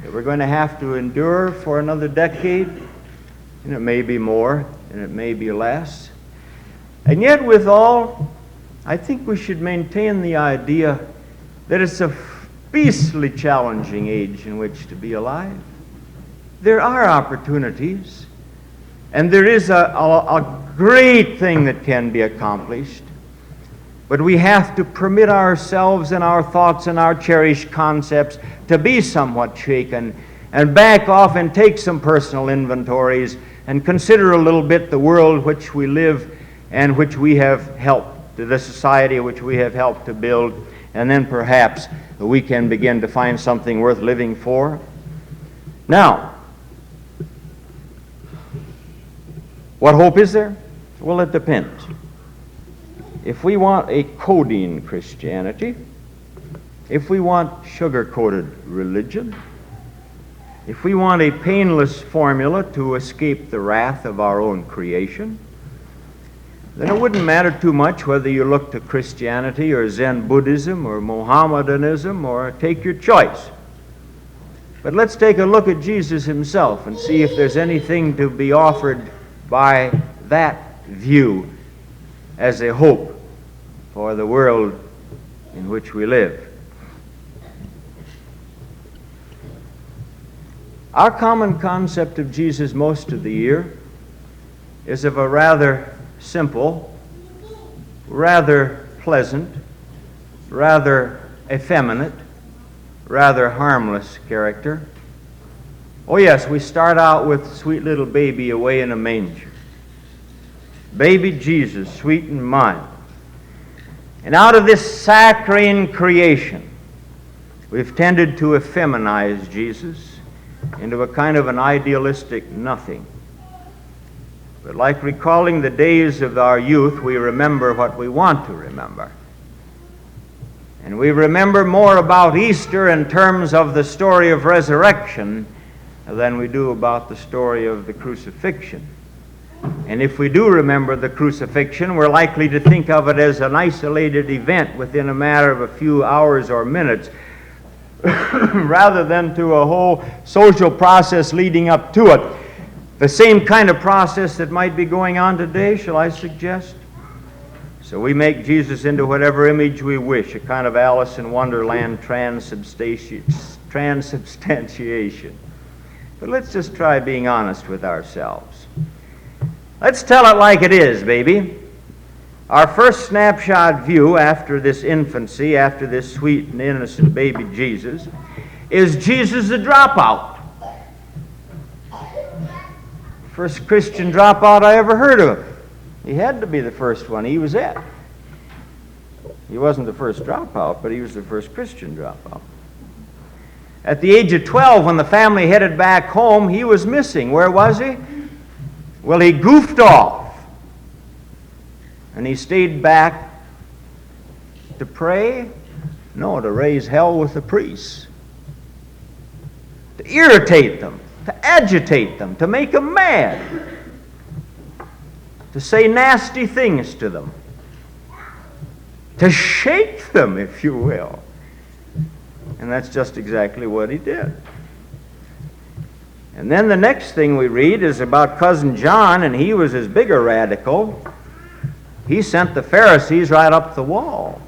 that we're going to have to endure for another decade, and it may be more, and it may be less. And yet, withal, I think we should maintain the idea that it's a beastly challenging age in which to be alive. There are opportunities, and there is a great thing that can be accomplished. But we have to permit ourselves and our thoughts and our cherished concepts to be somewhat shaken and back off and take some personal inventories and consider a little bit the world which we live and which we have helped, the society which we have helped to build, and then perhaps we can begin to find something worth living for. Now, what hope is there? Well, it depends. If we want a codeine Christianity, if we want sugar-coated religion, if we want a painless formula to escape the wrath of our own creation, then it wouldn't matter too much whether you look to Christianity or Zen Buddhism or Mohammedanism or take your choice. But let's take a look at Jesus himself and see if there's anything to be offered by that view as a hope for the world in which we live. Our common concept of Jesus most of the year is of a rather simple, rather pleasant, rather effeminate, rather harmless character. Oh yes, we start out with sweet little baby away in a manger. Baby Jesus, sweet and mild. And out of this saccharine creation, we've tended to effeminize Jesus into a kind of an idealistic nothing. But like recalling the days of our youth, we remember what we want to remember. And we remember more about Easter in terms of the story of resurrection than we do about the story of the crucifixion. And if we do remember the crucifixion, we're likely to think of it as an isolated event within a matter of a few hours or minutes, rather than to a whole social process leading up to it. The same kind of process that might be going on today, shall I suggest? So we make Jesus into whatever image we wish, a kind of Alice in Wonderland transubstantiation. But let's just try being honest with ourselves. Let's tell it like it is, baby. Our first snapshot view after this infancy, after this sweet and innocent baby Jesus, is Jesus the dropout. First Christian dropout I ever heard of. He had to be the first one. He was it. He wasn't the first dropout, but he was the first Christian dropout. At the age of 12, when the family headed back home, he was missing. Where was he? Well, he goofed off. And he stayed back to pray? No, to raise hell with the priests. To irritate them, to agitate them, to make them mad, to say nasty things to them, to shake them, if you will. And that's just exactly what he did. And then the next thing we read is about Cousin John, and he was as big a radical. He sent the Pharisees right up the wall.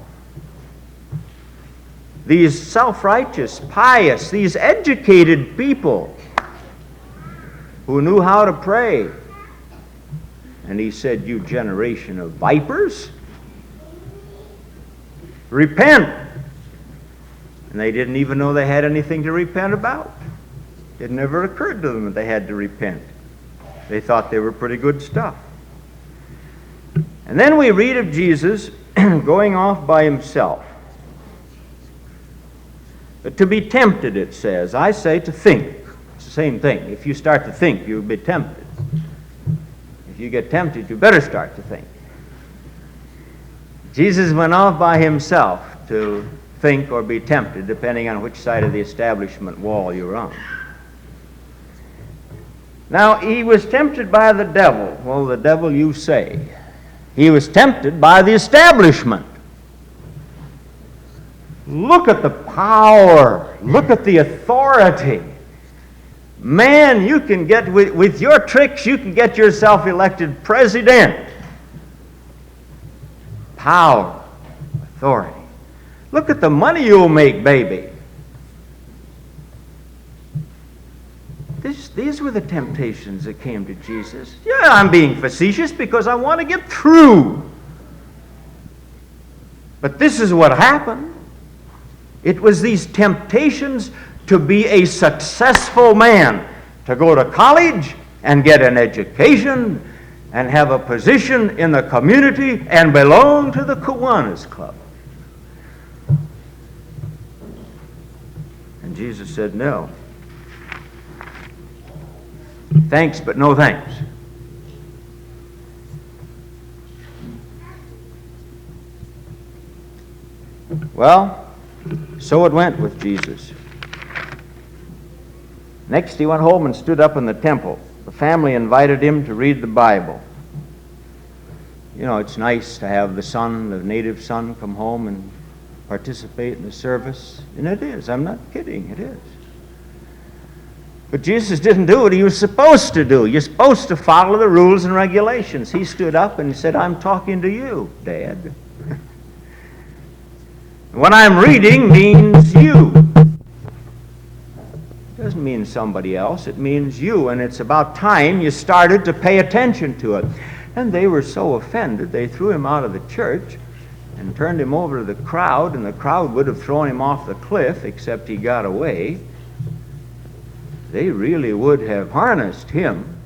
These self-righteous, pious, these educated people who knew how to pray. And he said, "You generation of vipers, repent." And they didn't even know they had anything to repent about. It never occurred to them that they had to repent. They thought they were pretty good stuff. And then we read of Jesus going off by himself. But to be tempted, it says. I say to think. It's the same thing. If you start to think, you'll be tempted. If you get tempted, you better start to think. Jesus went off by himself to think or be tempted, depending on which side of the establishment wall you're on. Now, he was tempted by the devil. Well, the devil, you say. He was tempted by the establishment. Look at the power. Look at the authority. Man, you can get, with your tricks, you can get yourself elected president. Power, authority. Look at the money you'll make, baby. These were the temptations that came to Jesus. Yeah, I'm being facetious because I want to get through. But this is what happened. It was these temptations to be a successful man, to go to college and get an education and have a position in the community and belong to the Kiwanis club. And Jesus said, no. Thanks, but no thanks. Well, so it went with Jesus. Next, he went home and stood up in the temple. The family invited him to read the Bible. You know, it's nice to have the son, the native son, come home and participate in the service. And it is. I'm not kidding. It is. But Jesus didn't do what he was supposed to do. You're supposed to follow the rules and regulations. He stood up and he said, I'm talking to you, Dad. What I'm reading means you. It doesn't mean somebody else. It means you. And it's about time you started to pay attention to it. And they were so offended, they threw him out of the church and turned him over to the crowd, and the crowd would have thrown him off the cliff, except he got away. They really would have harnessed him